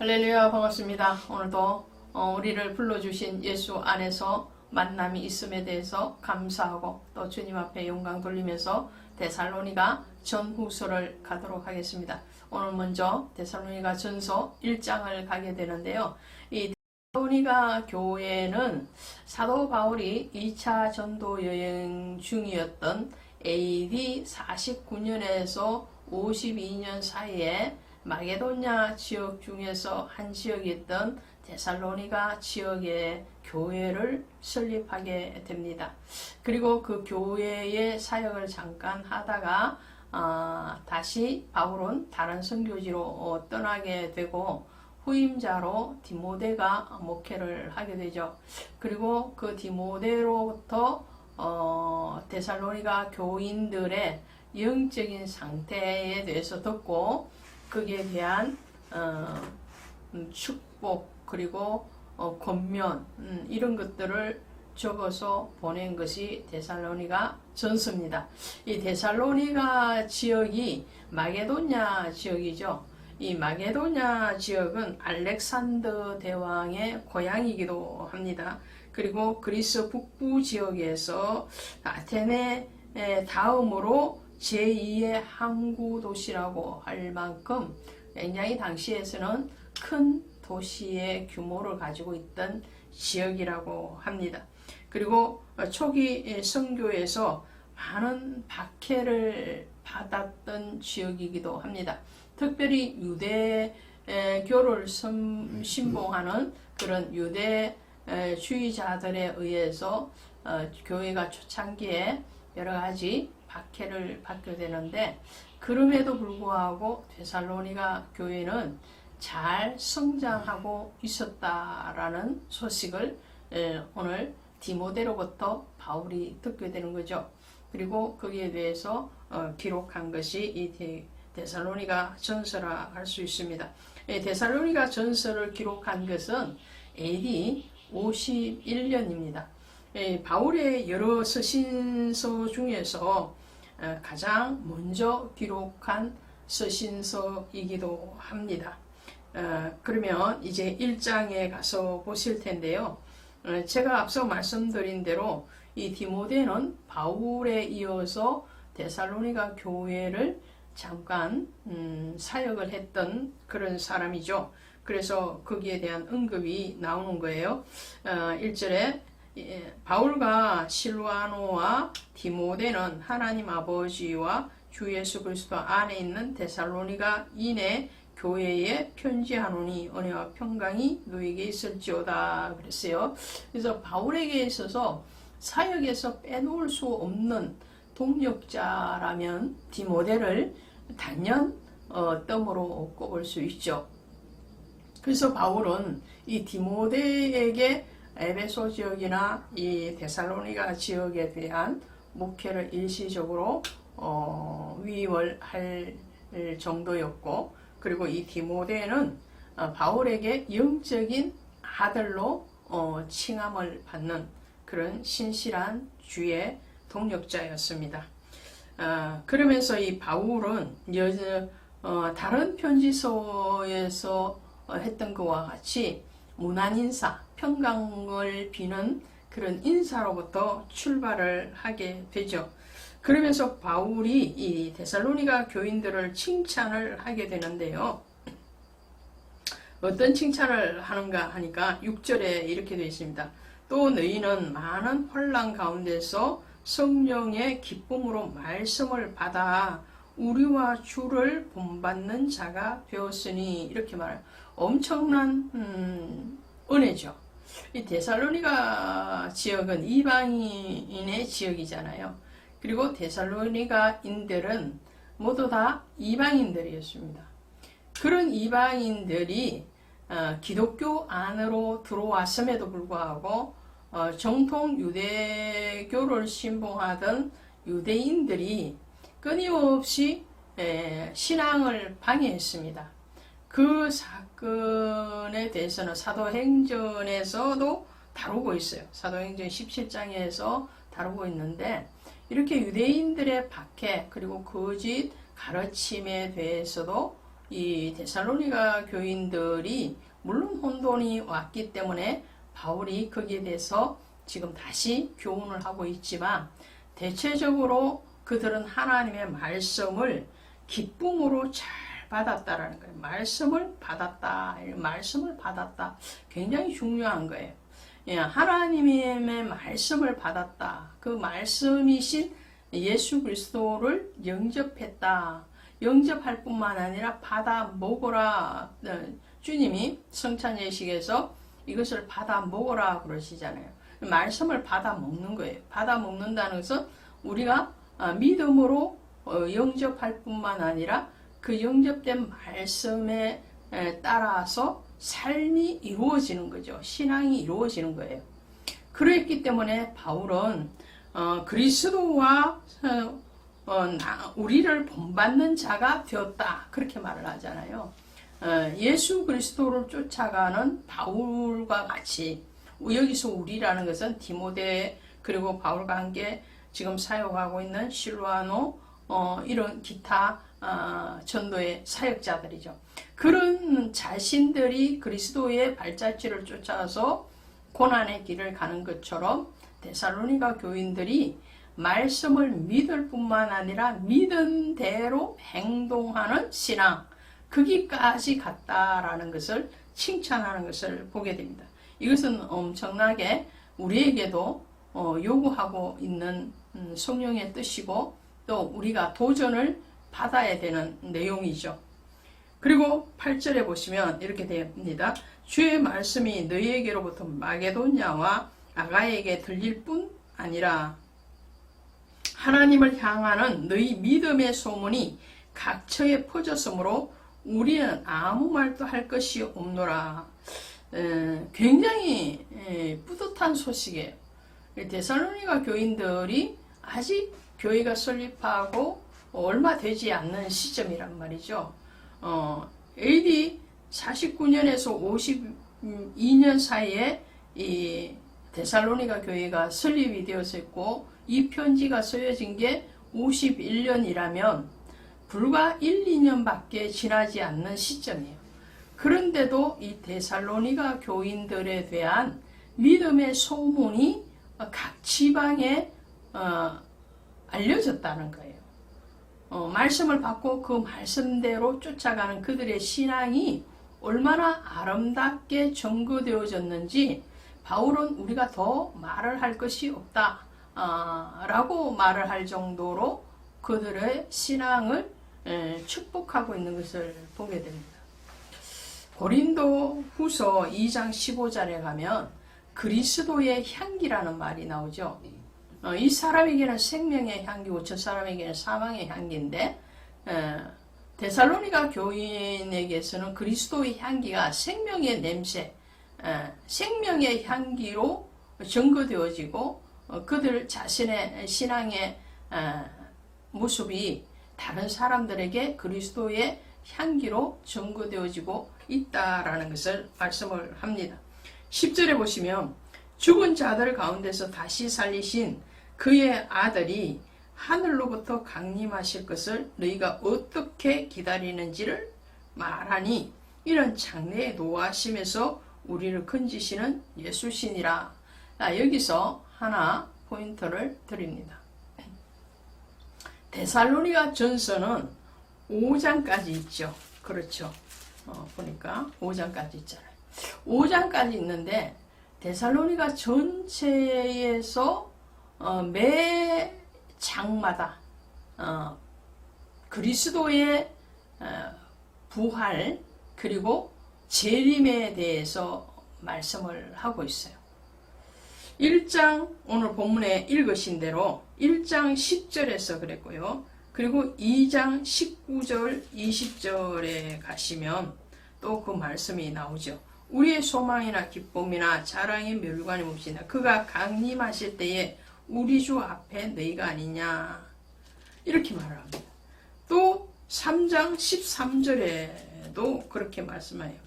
할렐루야, 반갑습니다. 오늘도 우리를 불러주신 예수 안에서 만남이 있음에 대해서 감사하고 또 주님 앞에 영광 돌리면서 데살로니가 전후서를 가도록 하겠습니다. 오늘 먼저 데살로니가 전서 1장을 가게 되는데요. 이 데살로니가 교회는 사도 바울이 2차 전도 여행 중이었던 AD 49년에서 52년 사이에 마게도냐 지역 중에서 한 지역이었던 데살로니가 지역의 교회를 설립하게 됩니다. 그리고 그 교회의 사역을 잠깐 하다가 다시 바울은 다른 선교지로 떠나게 되고 후임자로 디모데가 목회를 하게 되죠. 그리고 그 디모데로부터 데살로니가 교인들의 영적인 상태에 대해서 듣고 거기에 대한 축복 그리고 권면 이런 것들을 적어서 보낸 것이 데살로니가 전서입니다. 이 데살로니가 지역이 마게도냐 지역이죠. 이 마게도냐 지역은 알렉산더 대왕의 고향이기도 합니다. 그리고 그리스 북부 지역에서 아테네 다음으로 제2의 항구 도시라고 할 만큼 굉장히 당시에서는 큰 도시의 규모를 가지고 있던 지역이라고 합니다. 그리고 초기 선교에서 많은 박해를 받았던 지역이기도 합니다. 특별히 유대교를 신봉하는 그런 유대주의자들에 의해서 교회가 초창기에 여러 가지 박해를 받게 되는데, 그럼에도 불구하고 데살로니가 교회는 잘 성장하고 있었다라는 소식을 오늘 디모데로부터 바울이 듣게 되는 거죠. 그리고 거기에 대해서 기록한 것이 이 데살로니가 전서라 할 수 있습니다. 데살로니가 전서를 기록한 것은 AD 51년입니다. 바울의 여러 서신서 중에서 가장 먼저 기록한 서신서이기도 합니다. 그러면 이제 1장에 가서 보실 텐데요. 제가 앞서 말씀드린 대로 이 디모데는 바울에 이어서 데살로니가 교회를 잠깐 사역을 했던 그런 사람이죠. 그래서 거기에 대한 언급이 나오는 거예요. 1절에 바울과 실와노와 디모데는 하나님 아버지와 주 예수 그리스도 안에 있는 데살로니가 인의 교회에 편지하노니 은혜와 평강이 너에게 있을지어다 그랬어요. 그래서 바울에게 있어서 사역에서 빼놓을 수 없는 동력자라면 디모데를 단연 덤으로 꼽을 수 있죠. 그래서 바울은 이 디모데에게 에베소 지역이나 이 데살로니가 지역에 대한 목회를 일시적으로 위임할 정도였고, 그리고 이 디모데는 바울에게 영적인 아들로 칭함을 받는 그런 신실한 주의 동력자였습니다. 그러면서 이 바울은 다른 편지서에서 했던 것과 같이 무난인사, 평강을 비는 그런 인사로부터 출발을 하게 되죠. 그러면서 바울이 이 데살로니가 교인들을 칭찬을 하게 되는데요. 어떤 칭찬을 하는가 하니까 6절에 이렇게 되어 있습니다. 또 너희는 많은 혼란 가운데서 성령의 기쁨으로 말씀을 받아 우리와 주를 본받는 자가 되었으니, 이렇게 말해요. 엄청난 은혜죠. 이 데살로니가 지역은 이방인의 지역이잖아요. 그리고 데살로니가인들은 모두 다 이방인들이었습니다. 그런 이방인들이 기독교 안으로 들어왔음에도 불구하고 정통 유대교를 신봉하던 유대인들이 끊임없이 신앙을 방해했습니다. 그 사건에 대해서는 사도행전에서도 다루고 있어요. 사도행전 17장에서 다루고 있는데, 이렇게 유대인들의 박해 그리고 거짓 가르침에 대해서도 이 데살로니가 교인들이 물론 혼돈이 왔기 때문에 바울이 거기에 대해서 지금 다시 교훈을 하고 있지만 대체적으로 그들은 하나님의 말씀을 기쁨으로 잘 받았다라는 거예요. 말씀을 받았다. 굉장히 중요한 거예요. 하나님의 말씀을 받았다. 그 말씀이신 예수 그리스도를 영접했다. 영접할 뿐만 아니라 받아 먹어라. 주님이 성찬 예식에서 이것을 받아 먹어라 그러시잖아요. 말씀을 받아 먹는 거예요. 받아 먹는다는 것은 우리가 믿음으로 영접할 뿐만 아니라 그 영접된 말씀에 따라서 삶이 이루어지는 거죠. 신앙이 이루어지는 거예요. 그랬기 때문에 바울은 그리스도와 우리를 본받는 자가 되었다. 그렇게 말을 하잖아요. 예수 그리스도를 쫓아가는 바울과 같이 여기서 우리라는 것은 디모데 그리고 바울과 함께 지금 사역하고 있는 실로아노 이런 기타 전도의 사역자들이죠. 그런 자신들이 그리스도의 발자취를 쫓아서 고난의 길을 가는 것처럼 데살로니가 교인들이 말씀을 믿을 뿐만 아니라 믿은 대로 행동하는 신앙, 거기까지 갔다라는 것을 칭찬하는 것을 보게 됩니다. 이것은 엄청나게 우리에게도 요구하고 있는 성령의 뜻이고 또 우리가 도전을 받아야 되는 내용이죠. 그리고 8절에 보시면 이렇게 됩니다. 주의 말씀이 너희에게로부터 마게도냐와 아가야에게 들릴 뿐 아니라 하나님을 향하는 너희 믿음의 소문이 각처에 퍼졌으므로 우리는 아무 말도 할 것이 없노라. 굉장히 뿌듯한 소식이에요. 데살로니가 교인들이 아직 교회가 설립하고 얼마 되지 않는 시점이란 말이죠. AD 49년에서 52년 사이에 이 데살로니가 교회가 설립이 되었었고 이 편지가 쓰여진 게 51년이라면 불과 1, 2년밖에 지나지 않는 시점이에요. 그런데도 이 데살로니가 교인들에 대한 믿음의 소문이 각 지방에 알려졌다는 거예요. 말씀을 받고 그 말씀대로 쫓아가는 그들의 신앙이 얼마나 아름답게 전거되어졌는지 바울은 우리가 더 말을 할 것이 없다 라고 말을 할 정도로 그들의 신앙을 축복하고 있는 것을 보게 됩니다. 고린도 후서 2장 15절에 가면 그리스도의 향기라는 말이 나오죠. 이 사람에게는 생명의 향기고 저 사람에게는 사망의 향기인데 데살로니가 교인에게서는 그리스도의 향기가 생명의 냄새, 생명의 향기로 전거되어지고 그들 자신의 신앙의 모습이 다른 사람들에게 그리스도의 향기로 전거되어지고 있다라는 것을 말씀을 합니다. 10절에 보시면 죽은 자들 가운데서 다시 살리신 그의 아들이 하늘로부터 강림하실 것을 너희가 어떻게 기다리는지를 말하니 이런 장래의 노하심에서 우리를 건지시는 예수시니라. 여기서 하나 포인트를 드립니다. 데살로니가 전서는 5장까지 있죠. 그렇죠. 보니까 5장까지 있잖아요. 5장까지 있는데 데살로니가 전체에서 매 장마다 그리스도의 부활 그리고 재림에 대해서 말씀을 하고 있어요. 1장 오늘 본문에 읽으신 대로 1장 10절에서 그랬고요. 그리고 2장 19절 20절에 가시면 또 그 말씀이 나오죠. 우리의 소망이나 기쁨이나 자랑의 멸관이 몹시나 그가 강림하실 때에 우리 주 앞에 너희가 아니냐 이렇게 말을 합니다. 또 3장 13절에도 그렇게 말씀해요.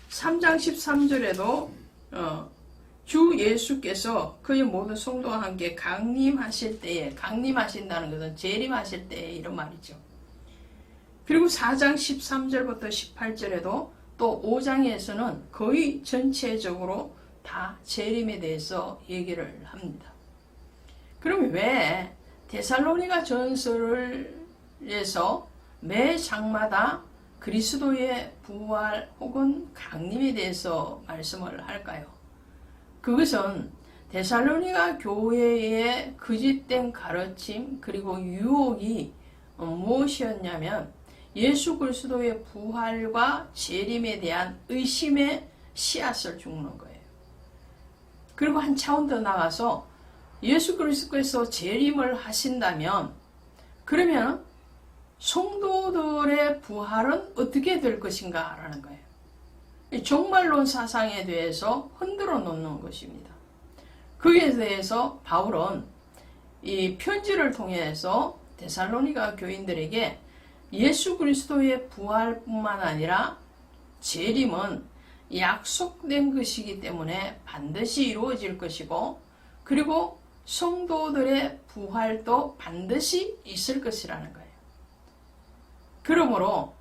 3장 13절에도 주 예수께서 그의 모든 성도와 함께 강림하실 때에 강림하신다는 것은 재림하실 때에 이런 말이죠. 그리고 4장 13절부터 18절에도 또 5장에서는 거의 전체적으로 다 재림에 대해서 얘기를 합니다. 그럼 왜 데살로니가 전서에서 매 장마다 그리스도의 부활 혹은 강림에 대해서 말씀을 할까요? 그것은 데살로니가 교회의 거짓된 가르침 그리고 유혹이 무엇이었냐면 예수 그리스도의 부활과 재림에 대한 의심의 씨앗을 줍는 거예요. 그리고 한 차원 더 나가서 예수 그리스도께서 재림을 하신다면 그러면 성도들의 부활은 어떻게 될 것인가 라는 거예요. 종말론 사상에 대해서 흔들어 놓는 것입니다. 거기에 대해서 바울은 이 편지를 통해서 데살로니가 교인들에게 예수 그리스도의 부활뿐만 아니라 재림은 약속된 것이기 때문에 반드시 이루어질 것이고 그리고 성도들의 부활도 반드시 있을 것이라는 거예요. 그러므로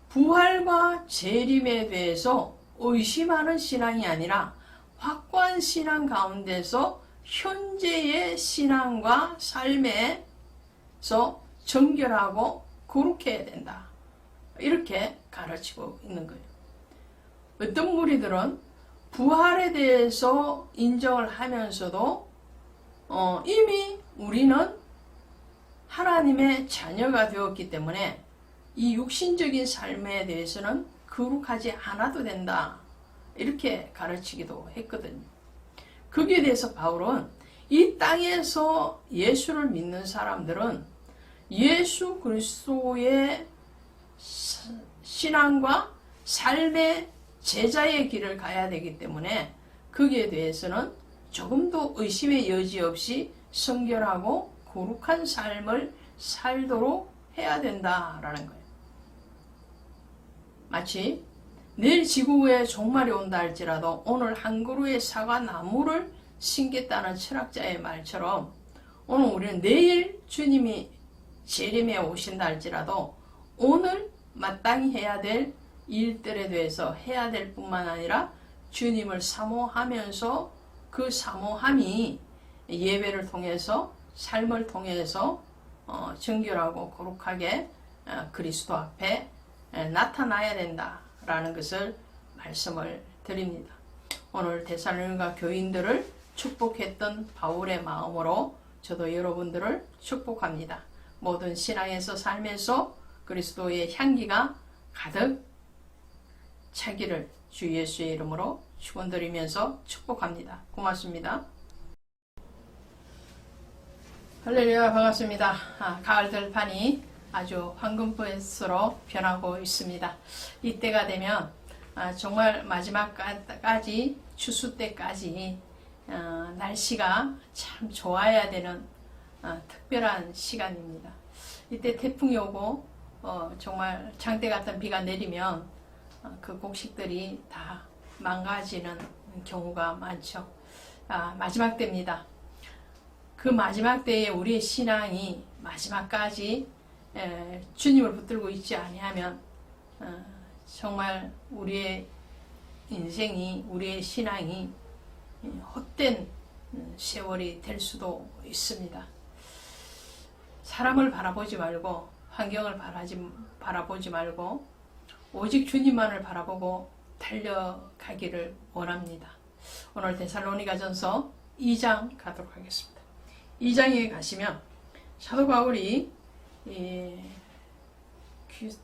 부활과 재림에 대해서 의심하는 신앙이 아니라 확고한 신앙 가운데서 현재의 신앙과 삶에서 정결하고 거룩해야 된다. 이렇게 가르치고 있는 거예요. 어떤 무리들은 부활에 대해서 인정을 하면서도 이미 우리는 하나님의 자녀가 되었기 때문에 이 육신적인 삶에 대해서는 거룩하지 않아도 된다. 이렇게 가르치기도 했거든요. 거기에 대해서 바울은 이 땅에서 예수를 믿는 사람들은 예수 그리스도의 신앙과 삶의 제자의 길을 가야 되기 때문에 거기에 대해서는 조금도 의심의 여지 없이 성결하고 거룩한 삶을 살도록 해야 된다라는 거예요. 마치 내일 지구에 종말이 온다 할지라도 오늘 한 그루의 사과 나무를 심겠다는 철학자의 말처럼 오늘 우리는 내일 주님이 재림에 오신다 할지라도 오늘 마땅히 해야 될 일들에 대해서 해야 될 뿐만 아니라 주님을 사모하면서 그 사모함이 예배를 통해서 삶을 통해서 정결하고 거룩하게 그리스도 앞에 나타나야 된다라는 것을 말씀을 드립니다. 오늘 데살로니가 교인들을 축복했던 바울의 마음으로 저도 여러분들을 축복합니다. 모든 신앙에서 삶에서 그리스도의 향기가 가득 차기를 주 예수의 이름으로 축원드리면서 축복합니다. 고맙습니다. 할렐루야, 반갑습니다. 가을 들판이 아주 황금빛으로 변하고 있습니다. 이때가 되면 정말 마지막까지 추수 때까지 날씨가 참 좋아야 되는 특별한 시간입니다. 이때 태풍이 오고 정말 장대 같은 비가 내리면 그 곡식들이 다 망가지는 경우가 많죠. 마지막 때입니다. 그 마지막 때에 우리의 신앙이 마지막까지 주님을 붙들고 있지 아니하면 정말 우리의 인생이 우리의 신앙이 헛된 세월이 될 수도 있습니다. 사람을 바라보지 말고 환경을 바라보지 말고 오직 주님만을 바라보고 달려가기를 원합니다. 오늘 데살로니가전서 2장 가도록 하겠습니다. 2장에 가시면 사도 바울이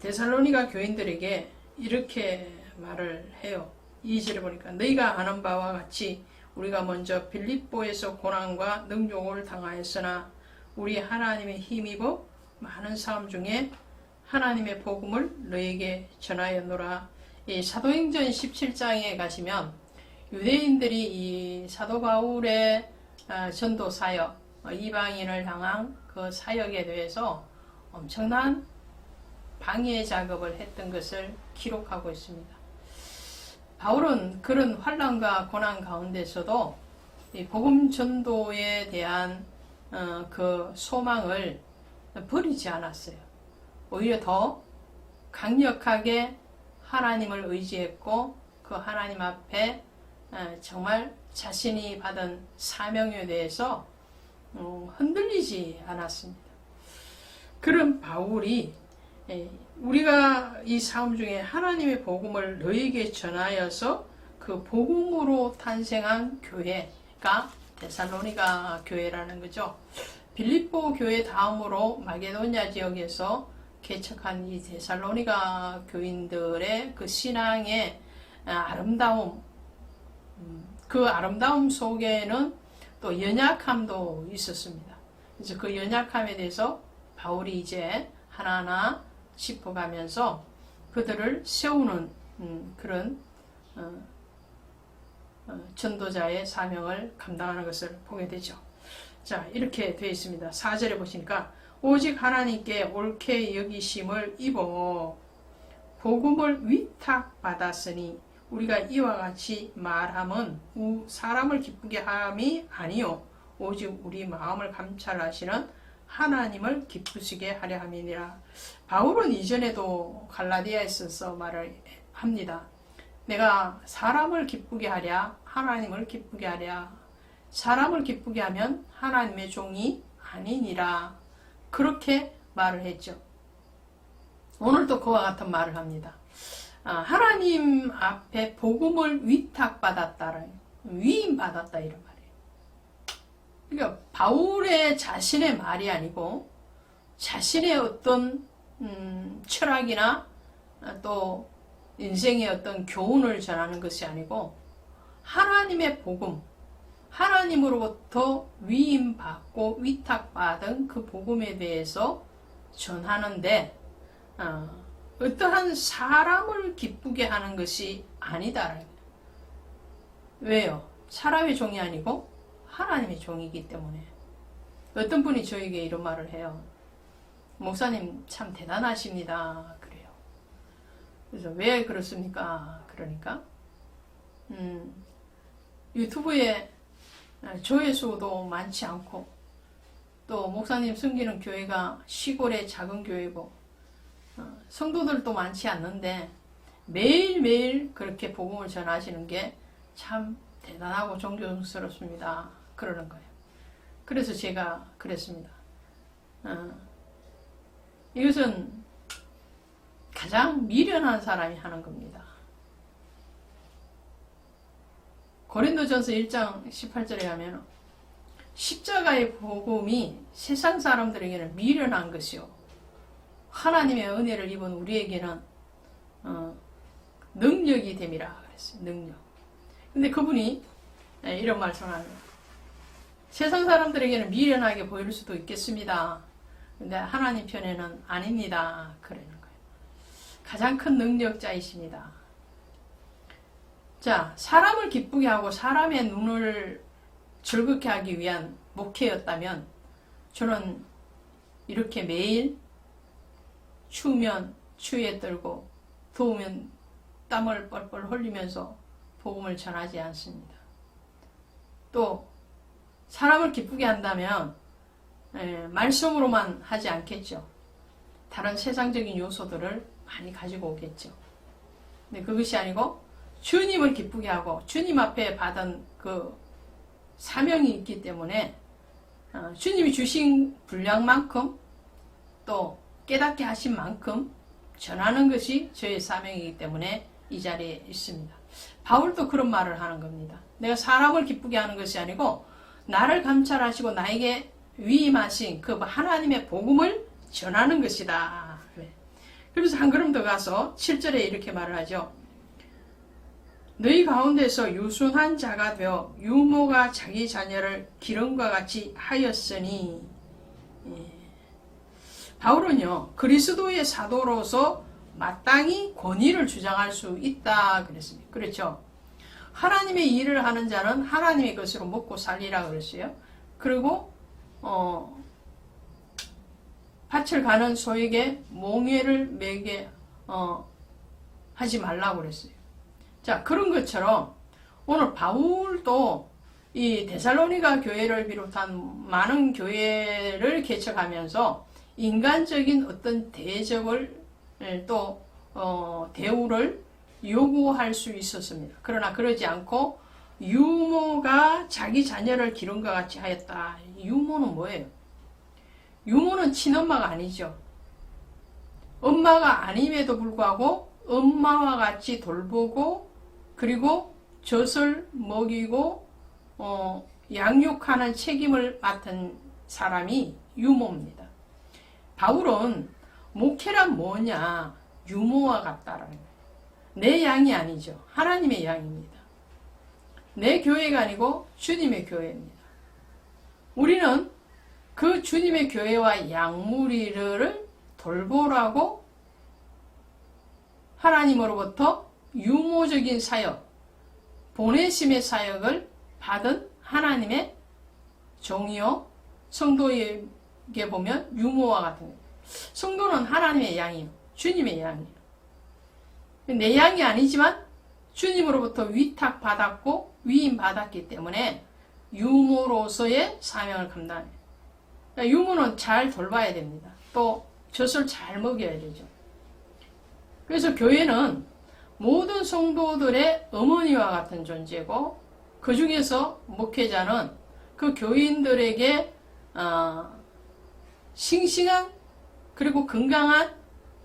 데살로니가 교인들에게 이렇게 말을 해요. 2절에 보니까 너희가 아는 바와 같이 우리가 먼저 빌립보에서 고난과 능욕을 당하였으나 우리 하나님의 힘입어 많은 사람 중에 하나님의 복음을 너에게 전하였노라. 이 사도행전 17장에 가시면 유대인들이 이 사도 바울의 전도 사역, 이방인을 향한 그 사역에 대해서 엄청난 방해 작업을 했던 것을 기록하고 있습니다. 바울은 그런 환난과 고난 가운데서도 이 복음 전도에 대한 그 소망을 버리지 않았어요. 오히려 더 강력하게 하나님을 의지했고 그 하나님 앞에 정말 자신이 받은 사명에 대해서 흔들리지 않았습니다. 그런 바울이 우리가 이 삶 중에 하나님의 복음을 너에게 전하여서 그 복음으로 탄생한 교회가 데살로니가 교회라는 거죠. 빌립보 교회 다음으로 마게도냐 지역에서 개척한 이 데살로니가 교인들의 그 신앙의 아름다움, 그 아름다움 속에는 또 연약함도 있었습니다. 그래서 그 연약함에 대해서 바울이 이제 하나하나 짚어가면서 그들을 세우는 그런 전도자의 사명을 감당하는 것을 보게 되죠. 자, 이렇게 되어 있습니다. 4절에 보시니까 오직 하나님께 옳게 여기심을 입어 복음을 위탁받았으니 우리가 이와 같이 말함은 사람을 기쁘게 함이 아니요 오직 우리 마음을 감찰하시는 하나님을 기쁘시게 하려 함이니라. 바울은 이전에도 갈라디아에서 말을 합니다. 내가 사람을 기쁘게 하랴 하나님을 기쁘게 하랴. 사람을 기쁘게 하면 하나님의 종이 아니니라. 그렇게 말을 했죠. 오늘도 그와 같은 말을 합니다. 하나님 앞에 복음을 위탁받았다, 위임받았다 이런 말이에요. 그러니까 바울의 자신의 말이 아니고 자신의 어떤 철학이나 또 인생의 어떤 교훈을 전하는 것이 아니고 하나님의 복음, 하나님으로부터 위임받고 위탁받은 그 복음에 대해서 전하는데 어떠한 사람을 기쁘게 하는 것이 아니다. 왜요? 사람의 종이 아니고 하나님의 종이기 때문에. 어떤 분이 저에게 이런 말을 해요. 목사님 참 대단하십니다. 그래요. 그래서 왜 그렇습니까? 그러니까 유튜브에 조회수도 많지 않고 또 목사님 섬기는 교회가 시골의 작은 교회고 성도들도 많지 않는데 매일매일 그렇게 복음을 전하시는 게 참 대단하고 존경스럽습니다. 그러는 거예요. 그래서 제가 그랬습니다. 이것은 가장 미련한 사람이 하는 겁니다. 고린도전서 1장 18절에 가면 십자가의 복음이 세상 사람들에게는 미련한 것이요 하나님의 은혜를 입은 우리에게는 능력이 됨이라 그랬어요. 능력. 근데 그분이 이런 말씀을 합니다. 세상 사람들에게는 미련하게 보일 수도 있겠습니다. 근데 하나님 편에는 아닙니다. 그러는 거예요. 가장 큰 능력자이십니다. 자, 사람을 기쁘게 하고 사람의 눈을 즐겁게 하기 위한 목회였다면 저는 이렇게 매일 추우면 추위에 떨고 더우면 땀을 뻘뻘 흘리면서 복음을 전하지 않습니다. 또 사람을 기쁘게 한다면 말씀으로만 하지 않겠죠. 다른 세상적인 요소들을 많이 가지고 오겠죠. 근데 그것이 아니고 주님을 기쁘게 하고 주님 앞에 받은 그 사명이 있기 때문에 주님이 주신 분량만큼 또 깨닫게 하신 만큼 전하는 것이 저의 사명이기 때문에 이 자리에 있습니다. 바울도 그런 말을 하는 겁니다. 내가 사람을 기쁘게 하는 것이 아니고 나를 감찰하시고 나에게 위임하신 그 하나님의 복음을 전하는 것이다. 그래서 한 걸음 더 가서 7절에 이렇게 말을 하죠. 너희 가운데서 유순한 자가 되어 유모가 자기 자녀를 기름과 같이 하였으니 바울은요 그리스도의 사도로서 마땅히 권위를 주장할 수 있다 그랬습니다. 그렇죠. 하나님의 일을 하는 자는 하나님의 것으로 먹고 살리라 그랬어요. 그리고 밭을 가는 소에게 몽회를 매게 하지 말라고 그랬어요. 자, 그런 것처럼 오늘 바울도 이 데살로니가 교회를 비롯한 많은 교회를 개척하면서 인간적인 어떤 대적을 또 대우를 요구할 수 있었습니다. 그러나 그러지 않고 유모가 자기 자녀를 기른과 같이 하였다. 유모는 뭐예요? 유모는 친엄마가 아니죠. 엄마가 아님에도 불구하고 엄마와 같이 돌보고 그리고 젖을 먹이고 양육하는 책임을 맡은 사람이 유모입니다. 바울은 목회란 뭐냐? 유모와 같다라는 거예요. 내 양이 아니죠. 하나님의 양입니다. 내 교회가 아니고 주님의 교회입니다. 우리는 그 주님의 교회와 양무리를 돌보라고 하나님으로부터 유모적인 사역, 보내심의 사역을 받은 하나님의 종이요. 성도에게 보면 유모와 같은 거예요. 성도는 하나님의 양이에요. 주님의 양이에요. 내 양이 아니지만 주님으로부터 위탁받았고 위임받았기 때문에 유모로서의 사명을 감당해요. 그러니까 유모는 잘 돌봐야 됩니다. 또 젖을 잘 먹여야 되죠. 그래서 교회는 모든 성도들의 어머니와 같은 존재고 그 중에서 목회자는 그 교인들에게 싱싱한 그리고 건강한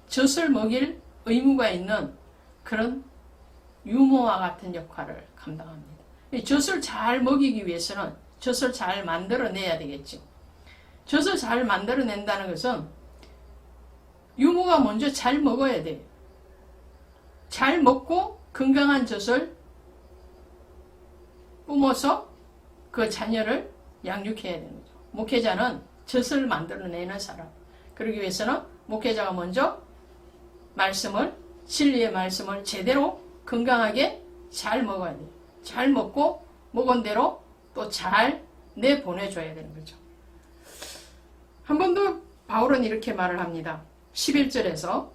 젖을 먹일 의무가 있는 그런 유모와 같은 역할을 감당합니다. 젖을 잘 먹이기 위해서는 젖을 잘 만들어내야 되겠죠. 젖을 잘 만들어낸다는 것은 유모가 먼저 잘 먹어야 돼요. 잘 먹고 건강한 젖을 뿜어서 그 자녀를 양육해야 되는 거죠. 목회자는 젖을 만들어내는 사람. 그러기 위해서는 목회자가 먼저 말씀을, 진리의 말씀을 제대로 건강하게 잘 먹어야 돼요. 잘 먹고 먹은 대로 또 잘 내보내줘야 되는 거죠. 한 번 더 바울은 이렇게 말을 합니다. 11절에서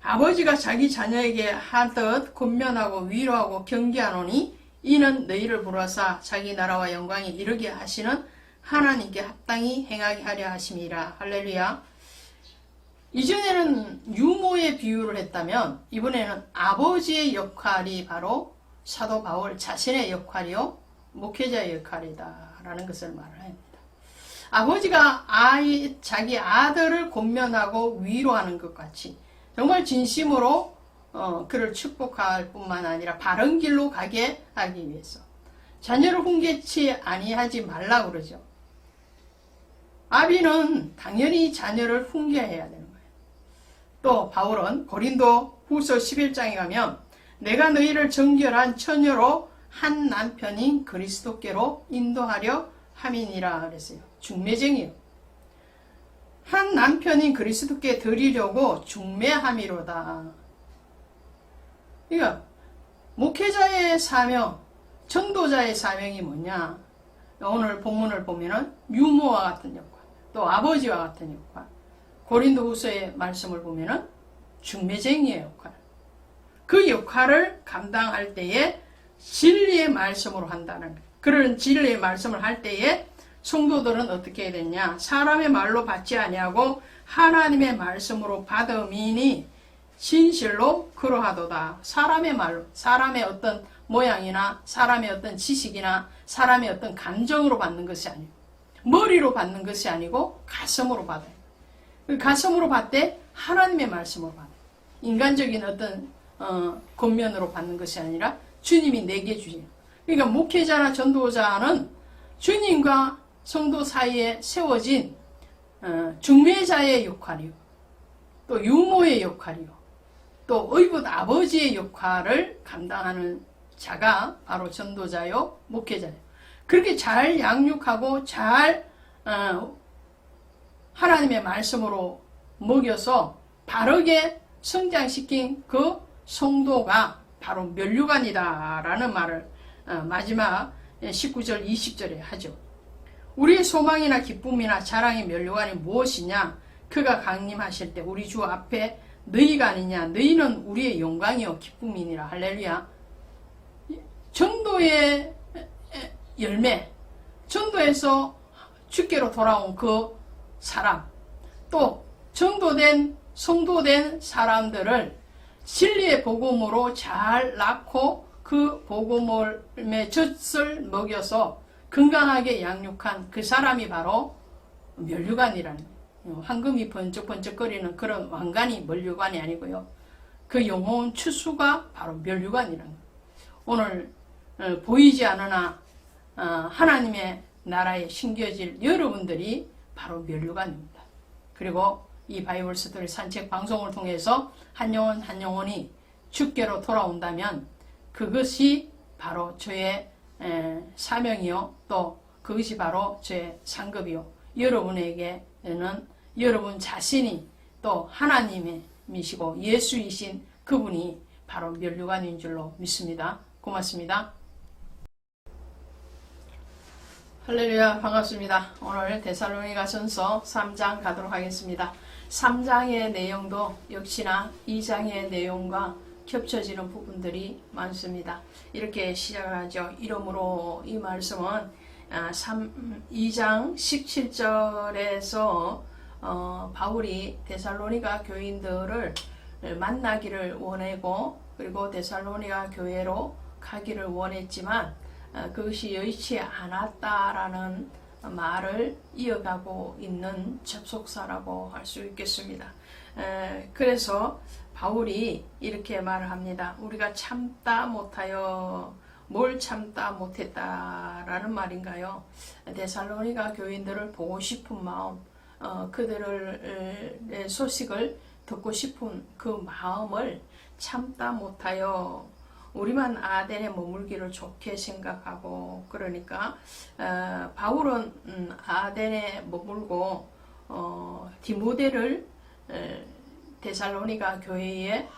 아버지가 자기 자녀에게 하듯 권면하고 위로하고 경계하노니 이는 너희를 부르사 자기 나라와 영광에 이르게 하시는 하나님께 합당히 행하게 하려 하심이라. 할렐루야. 이전에는 유모의 비유를 했다면 이번에는 아버지의 역할이 바로 사도 바울 자신의 역할이요 목회자의 역할이다 라는 것을 말을 합니다. 아버지가 자기 아들을 권면하고 위로하는 것 같이 정말 진심으로 그를 축복할 뿐만 아니라 바른 길로 가게 하기 위해서 자녀를 훈계치 아니하지 말라 그러죠. 아비는 당연히 자녀를 훈계해야 되는 거예요. 또 바울은 고린도 후서 11장에 가면 내가 너희를 정결한 처녀로 한 남편인 그리스도께로 인도하려 함이니라 그랬어요. 중매쟁이요. 한 남편인 그리스도께 드리려고 중매함이로다. 그러니까 목회자의 사명, 전도자의 사명이 뭐냐? 오늘 본문을 보면은 유모와 같은 역할, 또 아버지와 같은 역할, 고린도후서의 말씀을 보면은 중매쟁이의 역할. 그 역할을 감당할 때에 진리의 말씀으로 한다는 거예요. 그런 진리의 말씀을 할 때에 성도들은 어떻게 해야 되냐? 사람의 말로 받지 아니하고 하나님의 말씀으로 받음이니 진실로 그러하도다. 사람의 말로, 사람의 어떤 모양이나 사람의 어떤 지식이나 사람의 어떤 감정으로 받는 것이 아니고 머리로 받는 것이 아니고 가슴으로 받아요. 가슴으로 받되 하나님의 말씀으로 받아요. 인간적인 어떤 권면으로 받는 것이 아니라 주님이 내게 주세요. 그러니까 목회자나 전도자는 주님과 성도 사이에 세워진 중매자의 역할이요, 또 유모의 역할이요, 또 의붓 아버지의 역할을 감당하는 자가 바로 전도자요, 목회자예요. 그렇게 잘 양육하고 잘 하나님의 말씀으로 먹여서 바르게 성장시킨 그 성도가 바로 면류관이다 라는 말을 마지막 19절 20절에 하죠. 우리의 소망이나 기쁨이나 자랑의 면류관이 무엇이냐? 그가 강림하실 때 우리 주 앞에 너희가 아니냐? 너희는 우리의 영광이요 기쁨이니라. 할렐루야. 전도의 열매, 전도에서 주께로 돌아온 그 사람, 또 전도된 성도된 사람들을 진리의 복음으로 잘 낳고 그 복음의 젖을 먹여서 건강하게 양육한 그 사람이 바로 면류관이라는 거예요. 황금이 번쩍번쩍거리는 그런 왕관이 면류관이 아니고요. 그 영혼 추수가 바로 면류관이라는 거예요. 오늘 보이지 않으나 하나님의 나라에 심겨질 여러분들이 바로 면류관입니다. 그리고 이 바이블 스토리 산책 방송을 통해서 한 영혼 한 영혼이 주께로 돌아온다면 그것이 바로 저의 사명이요, 또 그것이 바로 저의 상급이요, 여러분에게는 여러분 자신이 또 하나님이시고 예수이신 그분이 바로 면류관인 줄로 믿습니다. 고맙습니다. 할렐루야, 반갑습니다. 오늘 데살로니가전서 3장 가도록 하겠습니다. 3장의 내용도 역시나 2장의 내용과 겹쳐지는 부분들이 많습니다. 이렇게 시작을 하죠. 이러므로 이 말씀은 2장 17절에서 바울이 데살로니가 교인들을 만나기를 원하고 그리고 데살로니가 교회로 가기를 원했지만 그것이 여의치 않았다라는 말을 이어가고 있는 접속사라고 할 수 있겠습니다. 그래서 바울이 이렇게 말을 합니다. 우리가 참다 못하여 뭘 참다 못했다라는 말인가요? 데살로니가 교인들을 보고 싶은 마음, 그들의 소식을 듣고 싶은 그 마음을 참다 못하여 우리만 아덴에 머물기를 좋게 생각하고, 그러니까 바울은 아덴에 머물고 디모데를 데살로니가 교회에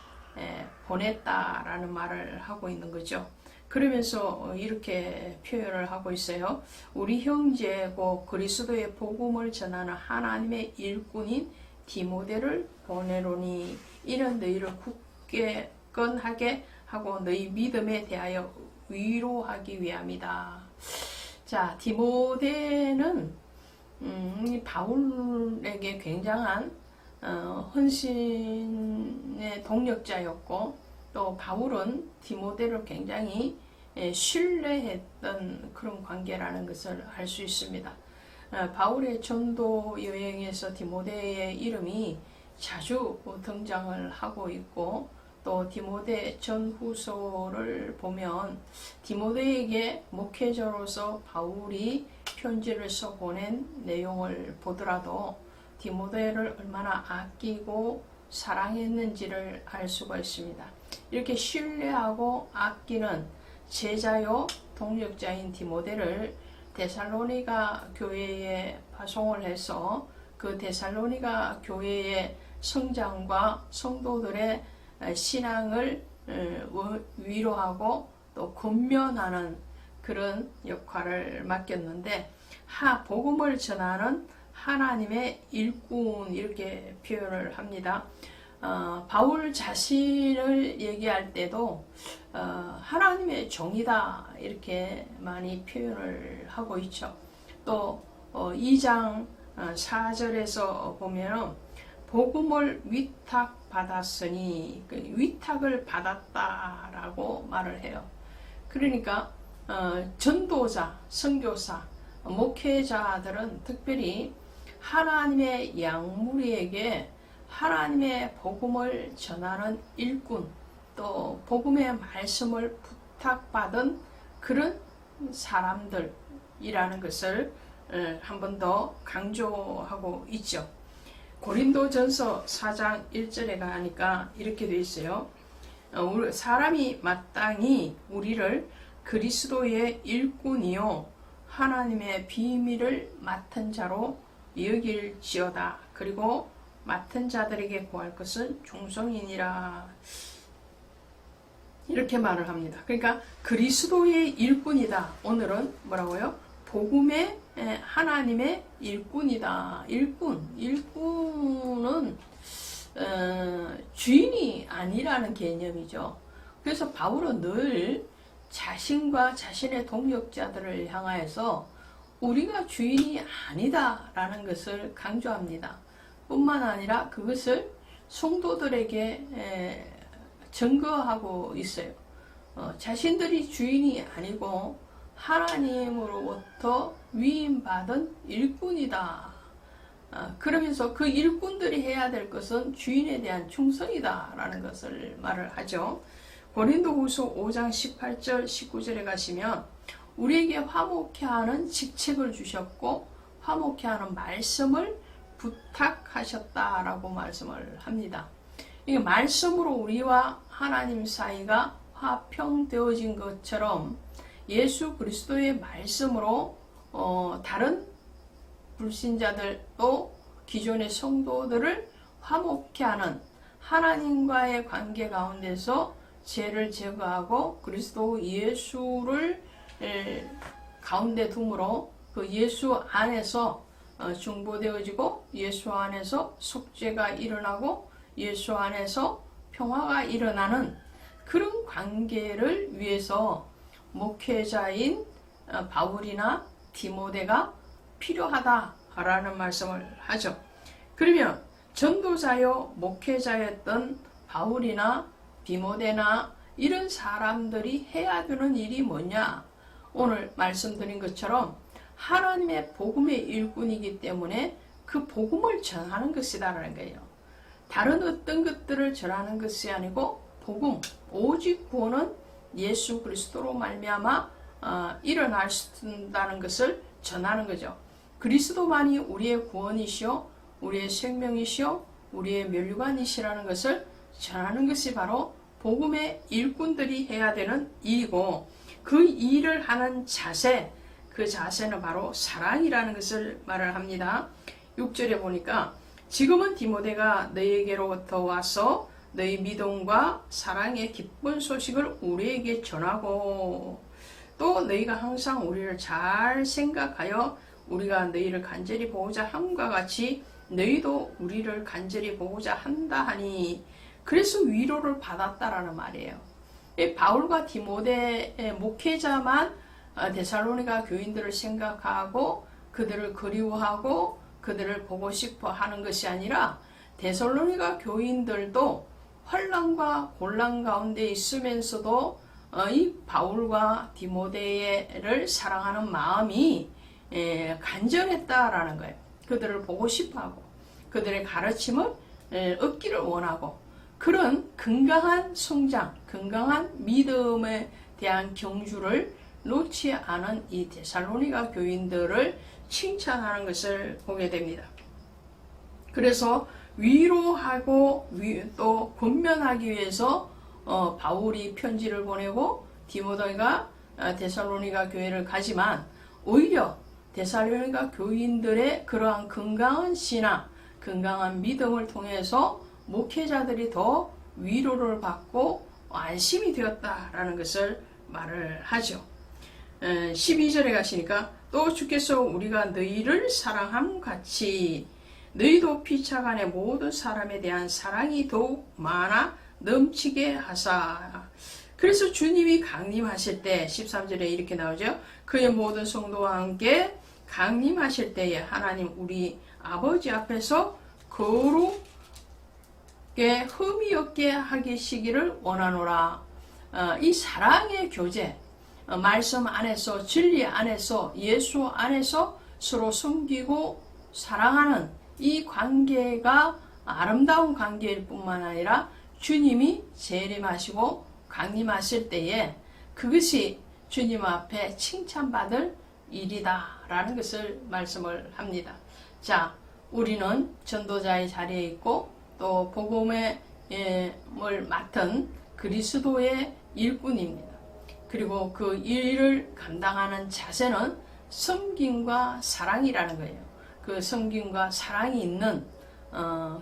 보냈다라는 말을 하고 있는 거죠. 그러면서 이렇게 표현을 하고 있어요. 우리 형제고 그리스도의 복음을 전하는 하나님의 일꾼인 디모데를 보내노니 이는 너희를 굳게 건하게 하고 너희 믿음에 대하여 위로하기 위함이다. 자, 디모데는 바울에게 굉장한 헌신의 동력자였고, 또 바울은 디모데를 굉장히 신뢰했던 그런 관계라는 것을 알 수 있습니다. 바울의 전도 여행에서 디모데의 이름이 자주 등장을 하고 있고, 또 디모데 전후서를 보면 디모데에게 목회자로서 바울이 편지를 써 보낸 내용을 보더라도 디모데를 얼마나 아끼고 사랑했는지를 알 수가 있습니다. 이렇게 신뢰하고 아끼는 제자요 동력자인 디모데를 데살로니가 교회에 파송을 해서 그 데살로니가 교회의 성장과 성도들의 신앙을 위로하고 또 권면하는 그런 역할을 맡겼는데, 복음을 전하는 하나님의 일꾼, 이렇게 표현을 합니다. 바울 자신을 얘기할 때도 하나님의 종이다, 이렇게 많이 표현을 하고 있죠. 또 2장 4절에서 보면 복음을 위탁받았으니, 위탁을 받았다라고 말을 해요. 그러니까 전도자, 선교사, 목회자들은 특별히 하나님의 양무리에게 하나님의 복음을 전하는 일꾼, 또 복음의 말씀을 부탁받은 그런 사람들이라는 것을 한 번 더 강조하고 있죠. 고린도전서 4장 1절에 가니까 이렇게 되어 있어요. 사람이 마땅히 우리를 그리스도의 일꾼이요 하나님의 비밀을 맡은 자로 여길지어다. 그리고 맡은 자들에게 구할 것은 중성이니라, 이렇게 말을 합니다. 그러니까 그리스도의 일꾼이다. 오늘은 뭐라고요? 복음의 하나님의 일꾼이다. 일꾼은 주인이 아니라는 개념이죠. 그래서 바울은 늘 자신과 자신의 동력자들을 향하여서 우리가 주인이 아니다라는 것을 강조합니다. 뿐만 아니라 그것을 성도들에게 증거하고 있어요. 자신들이 주인이 아니고 하나님으로부터 위임받은 일꾼이다. 그러면서 그 일꾼들이 해야 될 것은 주인에 대한 충성이다 라는 것을 말을 하죠. 고린도후서 5장 18절 19절에 가시면 우리에게 화목케 하는 직책을 주셨고 화목케 하는 말씀을 부탁하셨다라고 말씀을 합니다. 이게 말씀으로 우리와 하나님 사이가 화평되어진 것처럼 예수 그리스도의 말씀으로 다른 불신자들도 기존의 성도들을 화목케 하는 하나님과의 관계 가운데서 죄를 제거하고 그리스도 예수를 가운데 둠으로 그 예수 안에서 중보되어지고 예수 안에서 속죄가 일어나고 예수 안에서 평화가 일어나는 그런 관계를 위해서 목회자인 바울이나 디모데가 필요하다라는 말씀을 하죠. 그러면 전도자요 목회자였던 바울이나 디모데나 이런 사람들이 해야 되는 일이 뭐냐? 오늘 말씀드린 것처럼 하나님의 복음의 일꾼이기 때문에 그 복음을 전하는 것이다라는 거예요. 다른 어떤 것들을 전하는 것이 아니고 복음, 오직 구원은 예수 그리스도로 말미암아 일어날 수 있다는 것을 전하는 거죠. 그리스도만이 우리의 구원이시오, 우리의 생명이시오, 우리의 멸류관이시라는 것을 전하는 것이 바로 복음의 일꾼들이 해야 되는 일이고, 그 일을 하는 자세, 그 자세는 바로 사랑이라는 것을 말을 합니다. 6절에 보니까 지금은 디모데가 너희에게로부터 와서 너희 믿음과 사랑의 기쁜 소식을 우리에게 전하고, 또 너희가 항상 우리를 잘 생각하여 우리가 너희를 간절히 보고자 함과 같이 너희도 우리를 간절히 보고자 한다 하니, 그래서 위로를 받았다라는 말이에요. 바울과 디모데의 목회자만 데살로니가 교인들을 생각하고 그들을 그리워하고 그들을 보고 싶어 하는 것이 아니라 데살로니가 교인들도 환난과 곤란 가운데 있으면서도 이 바울과 디모데를 사랑하는 마음이 간절했다라는 거예요. 그들을 보고 싶어하고 그들의 가르침을 얻기를 원하고, 그런 건강한 성장, 건강한 믿음에 대한 경주를 놓지 않은 이 데살로니가 교인들을 칭찬하는 것을 보게 됩니다. 그래서 위로하고 또 권면하기 위해서 바울이 편지를 보내고 디모데가 데살로니가 교회를 가지만, 오히려 데살로니가 교인들의 그러한 건강한 신앙, 건강한 믿음을 통해서 목회자들이 더 위로를 받고 안심이 되었다라는 것을 말을 하죠. 12절에 가시니까 또 주께서 우리가 너희를 사랑함 같이 너희도 피차간의 모든 사람에 대한 사랑이 더욱 많아 넘치게 하사. 그래서 주님이 강림하실 때 13절에 이렇게 나오죠. 그의 모든 성도와 함께 강림하실 때에 하나님 우리 아버지 앞에서 거룩 흠이 없게 하시기를 원하노라. 이 사랑의 교제, 말씀 안에서, 진리 안에서, 예수 안에서 서로 섬기고 사랑하는 이 관계가 아름다운 관계일 뿐만 아니라 주님이 재림하시고 강림하실 때에 그것이 주님 앞에 칭찬받을 일이다 라는 것을 말씀을 합니다. 자, 우리는 전도자의 자리에 있고 또 복음을 맡은 그리스도의 일꾼입니다. 그리고 그 일을 감당하는 자세는 섬김과 사랑이라는 거예요. 그 섬김과 사랑이 있는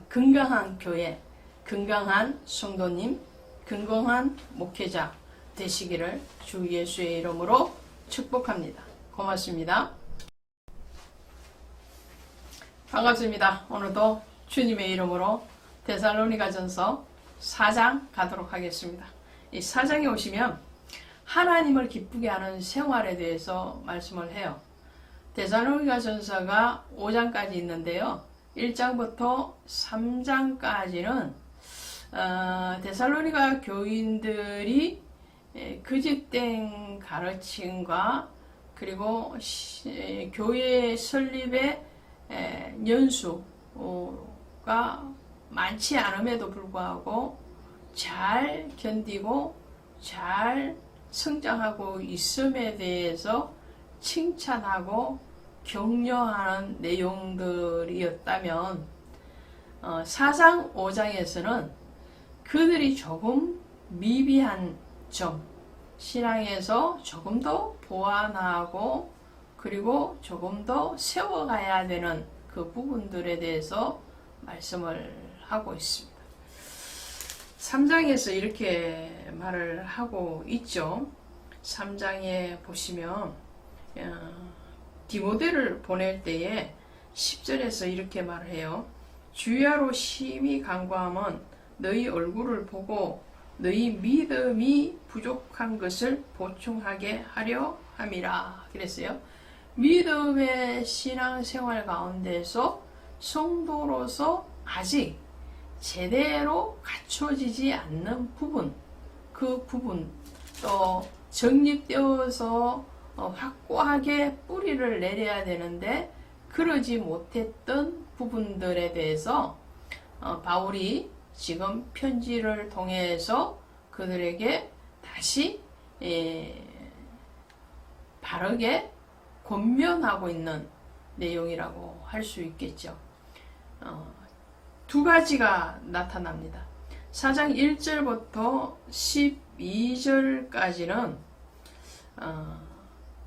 건강한 교회, 건강한 성도님, 건강한 목회자 되시기를 주 예수의 이름으로 축복합니다. 고맙습니다. 반갑습니다. 오늘도 주님의 이름으로 데살로니가전서 4장 가도록 하겠습니다. 이 4장에 오시면 하나님을 기쁘게 하는 생활에 대해서 말씀을 해요. 데살로니가전서가 5장까지 있는데요. 1장부터 3장까지는 데살로니가 교인들이 거짓된 가르침과 그리고 교회 설립의 연수가 많지 않음에도 불구하고 잘 견디고 잘 성장하고 있음에 대해서 칭찬하고 격려하는 내용들이었다면 4장 5장에서는 그들이 조금 미비한 점, 신앙에서 조금 더 보완하고 그리고 조금 더 세워가야 되는 그 부분들에 대해서 말씀을 하고 있습니다. 3장에서 이렇게 말을 하고 있죠. 3장에 보시면 디모데를 보낼 때에 10절에서 이렇게 말을 해요. 주야로 심히 간구함은 너희 얼굴을 보고 너희 믿음이 부족한 것을 보충하게 하려 함이라 그랬어요. 믿음의 신앙생활 가운데서 성도로서 아직 제대로 갖춰지지 않는 부분, 그 부분 또 정립되어서 확고하게 뿌리를 내려야 되는데 그러지 못했던 부분들에 대해서 바울이 지금 편지를 통해서 그들에게 다시 바르게 권면하고 있는 내용이라고 할 수 있겠죠. 두 가지가 나타납니다. 4장 1절부터 12절까지는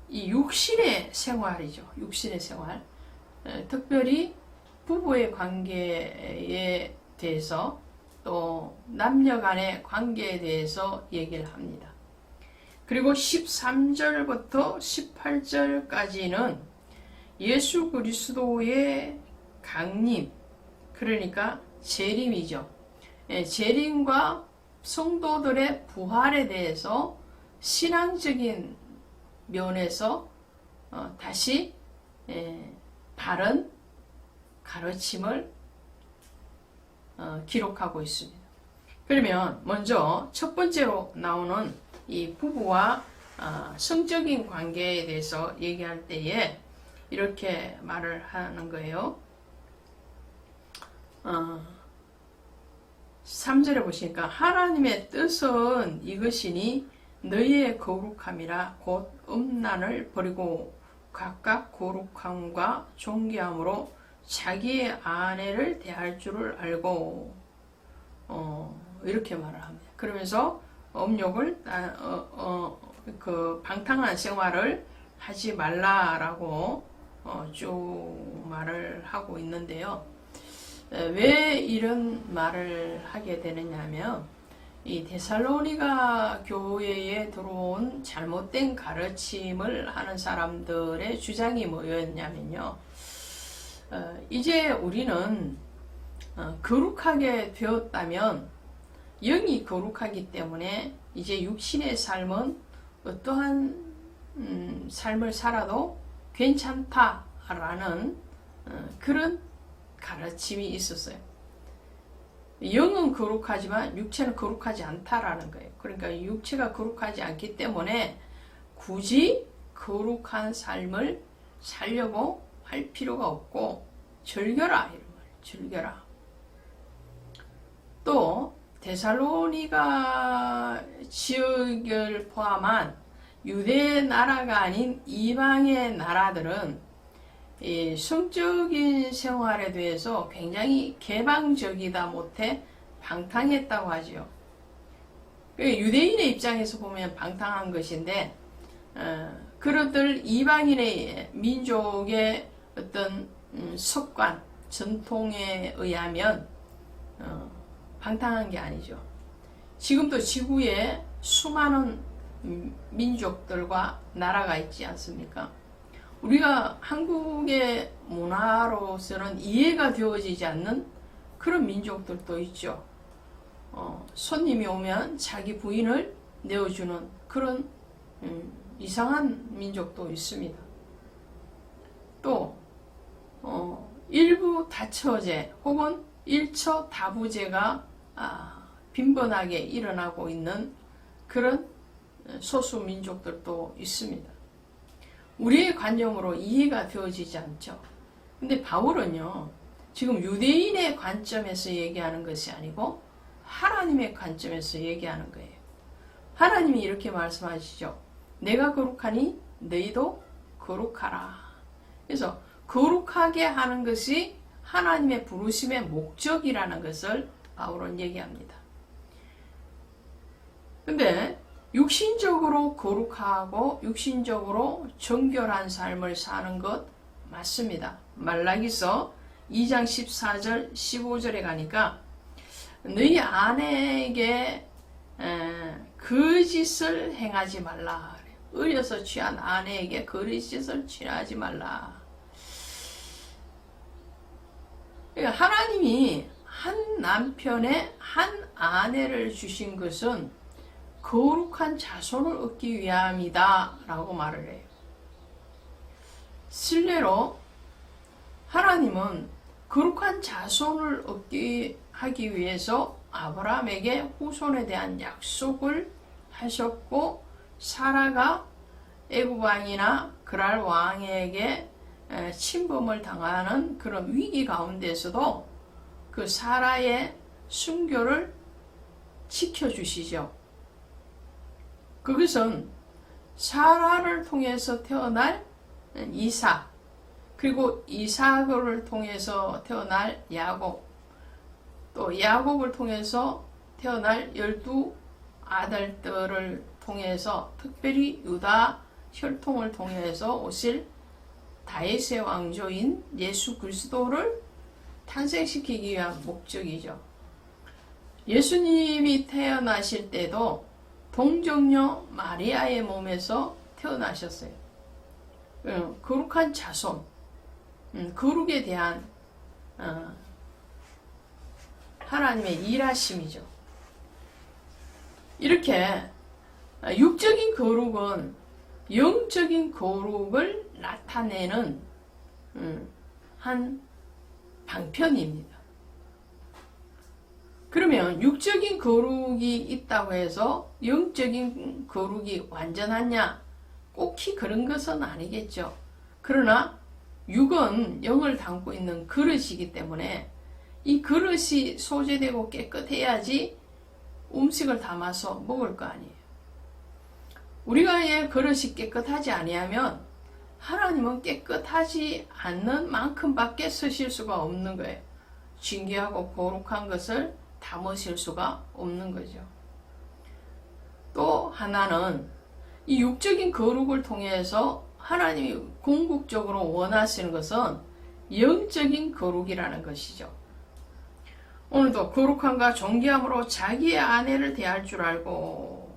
이 육신의 생활이죠. 육신의 생활. 특별히 부부의 관계에 대해서 또 남녀 간의 관계에 대해서 얘기를 합니다. 그리고 13절부터 18절까지는 예수 그리스도의 강림, 그러니까 재림이죠. 재림과 성도들의 부활에 대해서 신앙적인 면에서 다시 바른 가르침을 기록하고 있습니다. 그러면 먼저 첫 번째로 나오는 이 부부와 성적인 관계에 대해서 얘기할 때에 이렇게 말을 하는 거예요. 3절에 보시니까 하나님의 뜻은 이것이니 너희의 거룩함이라 곧 음란을 버리고 각각 거룩함과 존귀함으로 자기의 아내를 대할 줄을 알고 이렇게 말을 합니다. 그러면서 음욕을 그 방탕한 생활을 하지 말라라고 쭉 말을 하고 있는데요. 왜 이런 말을 하게 되느냐 하면 이 데살로니가 교회에 들어온 잘못된 가르침을 하는 사람들의 주장이 뭐였냐면요. 이제 우리는 거룩하게 되었다면 영이 거룩하기 때문에 이제 육신의 삶은 어떠한 삶을 살아도 괜찮다라는 그런 가르침이 있었어요. 영은 거룩하지만 육체는 거룩하지 않다라는 거예요. 그러니까 육체가 거룩하지 않기 때문에 굳이 거룩한 삶을 살려고 할 필요가 없고 즐겨라 이런 말이에요. 즐겨라. 또 데살로니가 지역을 포함한 유대 나라가 아닌 이방의 나라들은 이 성적인 생활에 대해서 굉장히 개방적이다 못해 방탕했다고 하죠. 유대인의 입장에서 보면 방탕한 것인데 그것들 이방인의 민족의 어떤 습관, 전통에 의하면 방탕한 게 아니죠. 지금도 지구에 수많은 민족들과 나라가 있지 않습니까? 우리가 한국의 문화로서는 이해가 되어지지 않는 그런 민족들도 있죠. 손님이 오면 자기 부인을 내어주는 그런 이상한 민족도 있습니다. 또 일부 다처제 혹은 일처 다부제가 빈번하게 일어나고 있는 그런 소수 민족들도 있습니다. 우리의 관점으로 이해가 되어지지 않죠. 근데 바울은요, 지금 유대인의 관점에서 얘기하는 것이 아니고 하나님의 관점에서 얘기하는 거예요. 하나님이 이렇게 말씀하시죠. 내가 거룩하니 너희도 거룩하라. 그래서 거룩하게 하는 것이 하나님의 부르심의 목적이라는 것을 바울은 얘기합니다. 근데 육신적으로 거룩하고 육신적으로 정결한 삶을 사는 것 맞습니다. 말라기서 2장 14절 15절에 가니까 너희 아내에게 거짓을 행하지 말라. 의려서 취한 아내에게 거짓을 취하지 말라. 그러니까 하나님이 한 남편에 한 아내를 주신 것은 거룩한 자손을 얻기 위함이다 라고 말을 해요. 실례로 하나님은 거룩한 자손을 얻기 하기 위해서 아브라함에게 후손에 대한 약속을 하셨고, 사라가 애굽 왕이나 그랄 왕에게 침범을 당하는 그런 위기 가운데서도 그 사라의 순교를 지켜주시죠. 그것은 사라를 통해서 태어날 이삭, 그리고 이삭을 통해서 태어날 야곱, 또 야곱을 통해서 태어날 12 아들들을 통해서, 특별히 유다 혈통을 통해서 오실 다윗의 왕조인 예수 그리스도를 탄생시키기 위한 목적이죠. 예수님이 태어나실 때도 동정녀 마리아의 몸에서 태어나셨어요. 거룩한 자손, 거룩에 대한 하나님의 일하심이죠. 이렇게 육적인 거룩은 영적인 거룩을 나타내는 한 방편입니다. 그러면 육적인 거룩이 있다고 해서 영적인 거룩이 완전하냐? 꼭히 그런 것은 아니겠죠. 그러나 육은 영을 담고 있는 그릇이기 때문에 이 그릇이 소재되고 깨끗해야지 음식을 담아서 먹을 거 아니에요. 우리가 그릇이 깨끗하지 아니하면 하나님은 깨끗하지 않는 만큼밖에 쓰실 수가 없는 거예요. 진귀하고 거룩한 것을 담으실 수가 없는 거죠. 또 하나는 이 육적인 거룩을 통해서 하나님이 궁극적으로 원하시는 것은 영적인 거룩이라는 것이죠. 오늘도 거룩함과 존귀함으로 자기의 아내를 대할 줄 알고,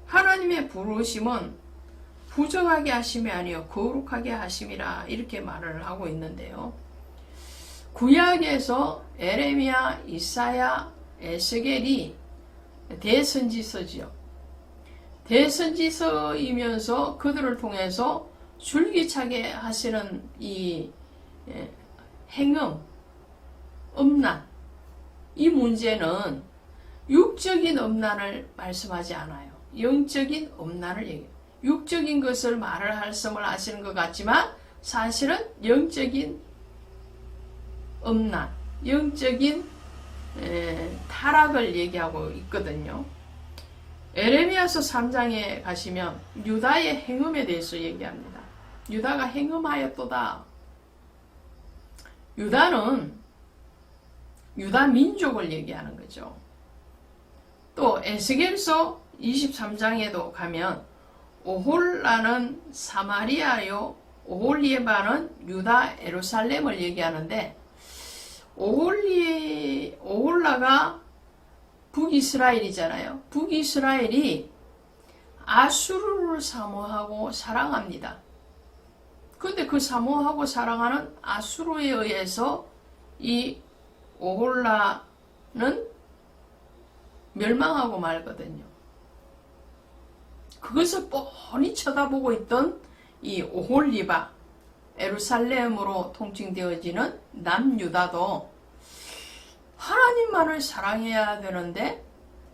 하나님의 부르심은 부정하게 하심이 아니요 거룩하게 하심이라 이렇게 말을 하고 있는데요. 구약에서 에레미야, 이사야, 에스겔이 대선지서지요. 대선지서이면서 그들을 통해서 줄기차게 하시는 이 행음, 음란, 이 문제는 육적인 음란을 말씀하지 않아요. 영적인 음란을 얘기해요. 육적인 것을 말씀을 하시는 것 같지만 사실은 영적인 음란, 영적인 타락을 얘기하고 있거든요. 에레미야서 3장에 가시면 유다의 행음에 대해서 얘기합니다. 유다가 행음하였도다. 유다는 유다 민족을 얘기하는 거죠. 또 에스겔서 23장에도 가면 오홀라는 사마리아요, 오홀리에바는 유다 예루살렘을 얘기하는데, 오홀라가 북이스라엘이잖아요. 북이스라엘이 아수르를 사모하고 사랑합니다. 근데 그 사모하고 사랑하는 아수르에 의해서 이 오홀라는 멸망하고 말거든요. 그것을 뻔히 쳐다보고 있던 이 오홀리바, 예루살렘으로 통칭되어지는 남유다도 하나님만을 사랑해야 되는데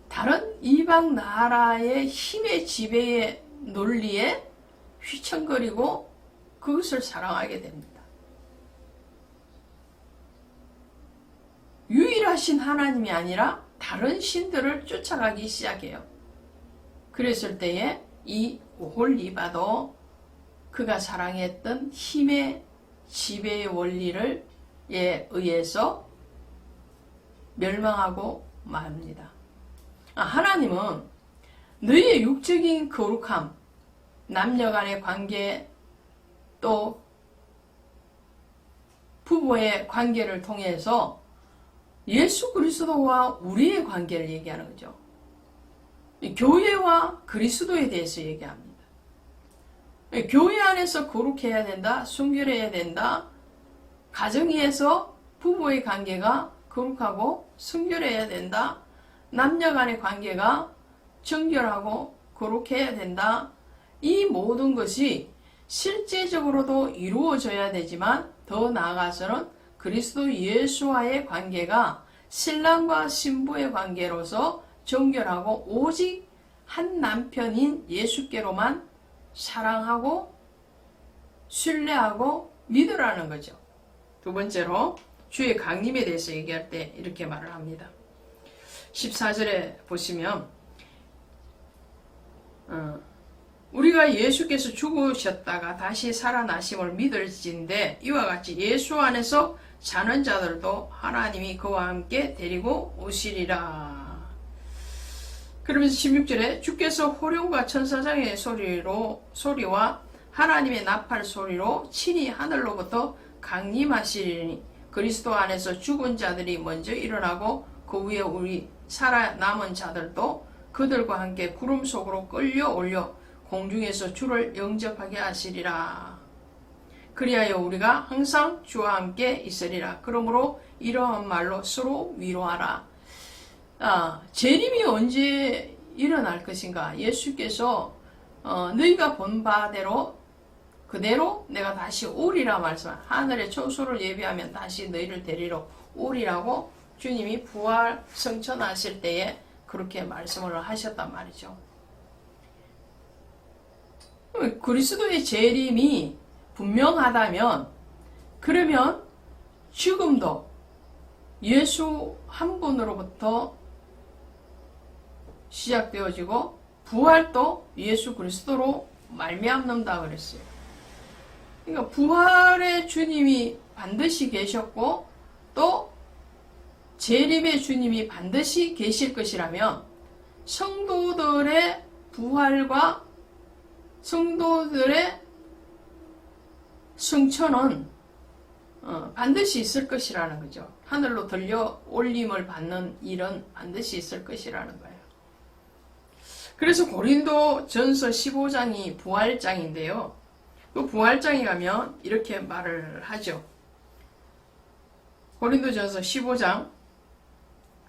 다른 이방 나라의 힘의 지배의 논리에 휘청거리고 그것을 사랑하게 됩니다. 유일하신 하나님이 아니라 다른 신들을 쫓아가기 시작해요. 그랬을 때에 이 오홀리바도 그가 사랑했던 힘의 지배의 원리를 의해서 멸망하고 맙니다. 하나님은 너희의 육적인 거룩함, 남녀 간의 관계, 또 부부의 관계를 통해서 예수 그리스도와 우리의 관계를 얘기하는 거죠. 교회와 그리스도에 대해서 얘기합니다. 교회 안에서 거룩해야 된다, 순결해야 된다, 가정에서 부부의 관계가 거룩하고 순결해야 된다, 남녀 간의 관계가 정결하고 거룩해야 된다. 이 모든 것이 실제적으로도 이루어져야 되지만 더 나아가서는 그리스도 예수와의 관계가 신랑과 신부의 관계로서 정결하고 오직 한 남편인 예수께로만 사랑하고 신뢰하고 믿으라는 거죠. 두 번째로 주의 강림에 대해서 얘기할 때 이렇게 말을 합니다. 14절에 보시면 우리가 예수께서 죽으셨다가 다시 살아나심을 믿을진데 이와 같이 예수 안에서 사는 자들도 하나님이 그와 함께 데리고 오시리라. 그러면서 16절에 주께서 호령과 천사장의 소리와 하나님의 나팔 소리로 친히 하늘로부터 강림하시리니 그리스도 안에서 죽은 자들이 먼저 일어나고 그 위에 우리 살아남은 자들도 그들과 함께 구름 속으로 끌려 올려 공중에서 주를 영접하게 하시리라. 그리하여 우리가 항상 주와 함께 있으리라. 그러므로 이러한 말로 서로 위로하라. 재림이 언제 일어날 것인가? 예수께서 너희가 본 바대로 그대로 내가 다시 오리라 말씀. 하늘의 초소를 예비하면 다시 너희를 데리러 오리라고 주님이 부활 성천하실 때에 그렇게 말씀을 하셨단 말이죠. 그리스도의 재림이 분명하다면 그러면 죽음도 예수 한 분으로부터 시작되어지고 부활도 예수 그리스도로 말미암는다 그랬어요. 그러니까 부활의 주님이 반드시 계셨고 또 재림의 주님이 반드시 계실 것이라면 성도들의 부활과 성도들의 승천은 반드시 있을 것이라는 거죠. 하늘로 들려 올림을 받는 일은 반드시 있을 것이라는 거예요. 그래서 고린도 전서 15장이 부활장인데요. 그 부활장에 가면 이렇게 말을 하죠. 고린도 전서 15장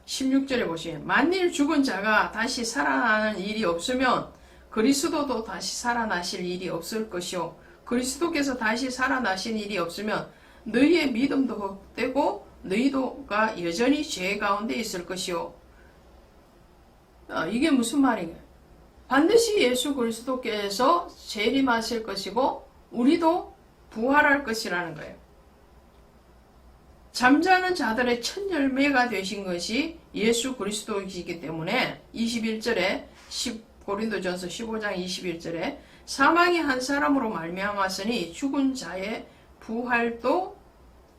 16절에 보시면 만일 죽은 자가 다시 살아나는 일이 없으면 그리스도도 다시 살아나실 일이 없을 것이요 그리스도께서 다시 살아나신 일이 없으면 너희의 믿음도 헛되고 너희도가 여전히 죄 가운데 있을 것이요. 이게 무슨 말인가요? 반드시 예수 그리스도께서 재림하실 것이고 우리도 부활할 것이라는 거예요. 잠자는 자들의 첫 열매가 되신 것이 예수 그리스도이기 때문에 21절에 고린도전서 15장 21절에 사망이 한 사람으로 말미암았으니 죽은 자의 부활도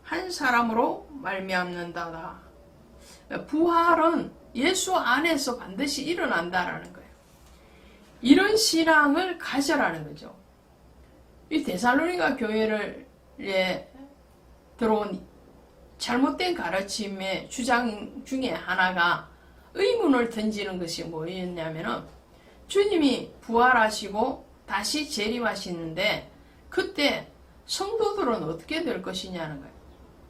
한 사람으로 말미암는다다. 부활은 예수 안에서 반드시 일어난다라는 거예요. 이런 신앙을 가져라는 거죠. 이 데살로니가 교회를 들어온 잘못된 가르침의 주장 중에 하나가 의문을 던지는 것이 뭐였냐면은 주님이 부활하시고 다시 재림하시는데 그때 성도들은 어떻게 될 것이냐는 거예요.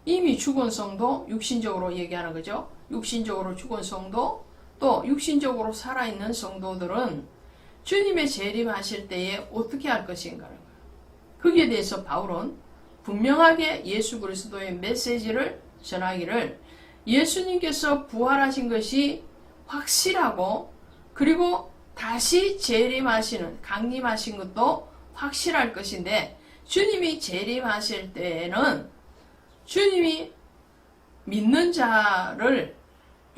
이미 죽은 성도, 육신적으로 얘기하는 거죠. 육신적으로 죽은 성도, 또 육신적으로 살아있는 성도들은 주님의 재림하실 때에 어떻게 할 것인가는 거예요. 거기에 대해서 바울은 분명하게 예수 그리스도의 메시지를 전하기를 예수님께서 부활하신 것이 확실하고 그리고 다시 재림하시는 강림하신 것도 확실할 것인데 주님이 재림하실 때에는 주님이 믿는 자를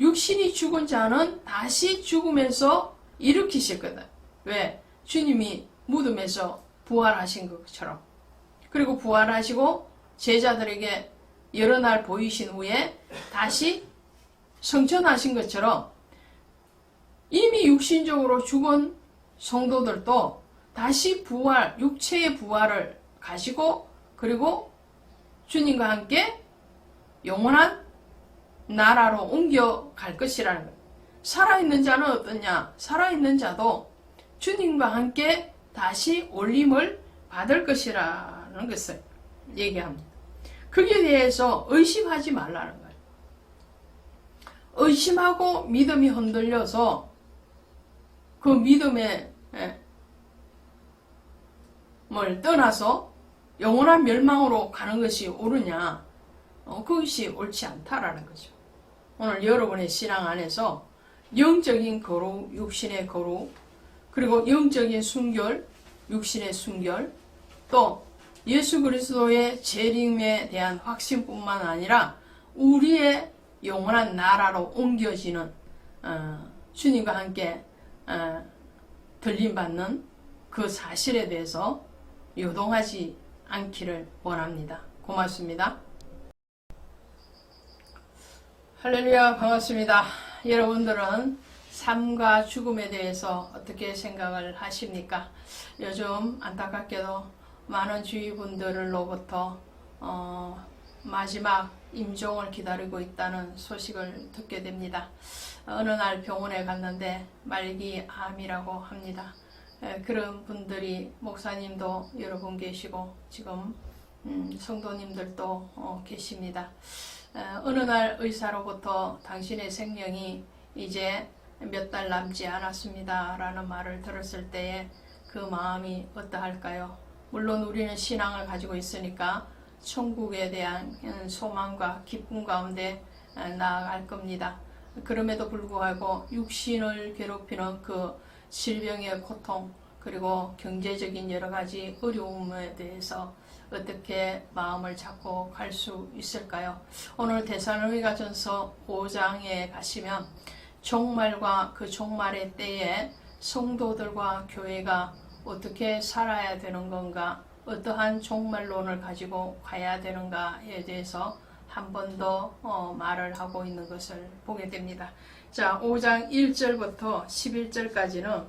육신이 죽은 자는 다시 죽음에서 일으키실 거다. 왜? 주님이 무덤에서 부활하신 것처럼. 그리고 부활하시고 제자들에게 여러 날 보이신 후에 다시 성천하신 것처럼 이미 육신적으로 죽은 성도들도 다시 부활, 육체의 부활을 가지고 그리고 주님과 함께 영원한 나라로 옮겨갈 것이라는 거예요. 살아있는 자는 어떠냐? 살아있는 자도 주님과 함께 다시 올림을 받을 것이라는 것을 얘기합니다. 거기에 대해서 의심하지 말라는 거예요. 의심하고 믿음이 흔들려서 그 믿음에 뭘 떠나서 영원한 멸망으로 가는 것이 옳으냐? 그것이 옳지 않다라는 거죠. 오늘 여러분의 신앙 안에서 영적인 거룩, 육신의 거룩, 그리고 영적인 순결, 육신의 순결, 또 예수 그리스도의 재림에 대한 확신뿐만 아니라 우리의 영원한 나라로 옮겨지는 주님과 함께 들림받는 그 사실에 대해서 요동하지 않기를 원합니다. 고맙습니다. 할렐루야, 반갑습니다. 여러분들은 삶과 죽음에 대해서 어떻게 생각을 하십니까? 요즘 안타깝게도 많은 주위 분들로부터 마지막 임종을 기다리고 있다는 소식을 듣게 됩니다. 어느 날 병원에 갔는데 말기 암이라고 합니다. 그런 분들이 목사님도 여러 분 계시고 지금 성도님들도 계십니다. 어느 날 의사로부터 당신의 생명이 이제 몇 달 남지 않았습니다 라는 말을 들었을 때에 그 마음이 어떠할까요? 물론 우리는 신앙을 가지고 있으니까 천국에 대한 소망과 기쁨 가운데 나아갈 겁니다. 그럼에도 불구하고 육신을 괴롭히는 그 질병의 고통 그리고 경제적인 여러 가지 어려움에 대해서 어떻게 마음을 잡고 갈 수 있을까요? 오늘 데살로니가전서 5장에 가시면 종말과 그 종말의 때에 성도들과 교회가 어떻게 살아야 되는 건가, 어떠한 종말론을 가지고 가야 되는가에 대해서 한 번 더 말을 하고 있는 것을 보게 됩니다. 자, 5장 1절부터 11절까지는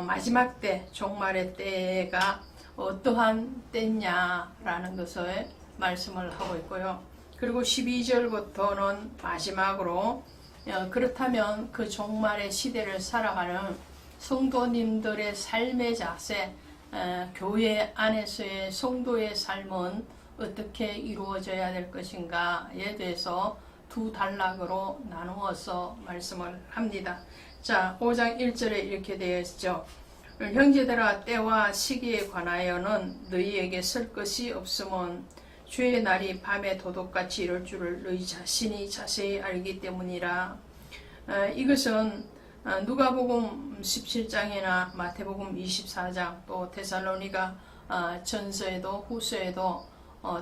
마지막 때, 종말의 때가 어떠한 때냐라는 것을 말씀을 하고 있고요. 그리고 12절부터는 마지막으로 그렇다면 그 종말의 시대를 살아가는 성도님들의 삶의 자세, 교회 안에서의 성도의 삶은 어떻게 이루어져야 될 것인가에 대해서 두 단락으로 나누어서 말씀을 합니다. 자, 5장 1절에 이렇게 되어 있죠. 형제들아, 때와 시기에 관하여는 너희에게 쓸 것이 없음은 주의 날이 밤에 도둑같이 이럴 줄을 너희 자신이 자세히 알기 때문이라. 이것은 누가복음 17장이나 마태복음 24장 또 데살로니가 전서에도 후서에도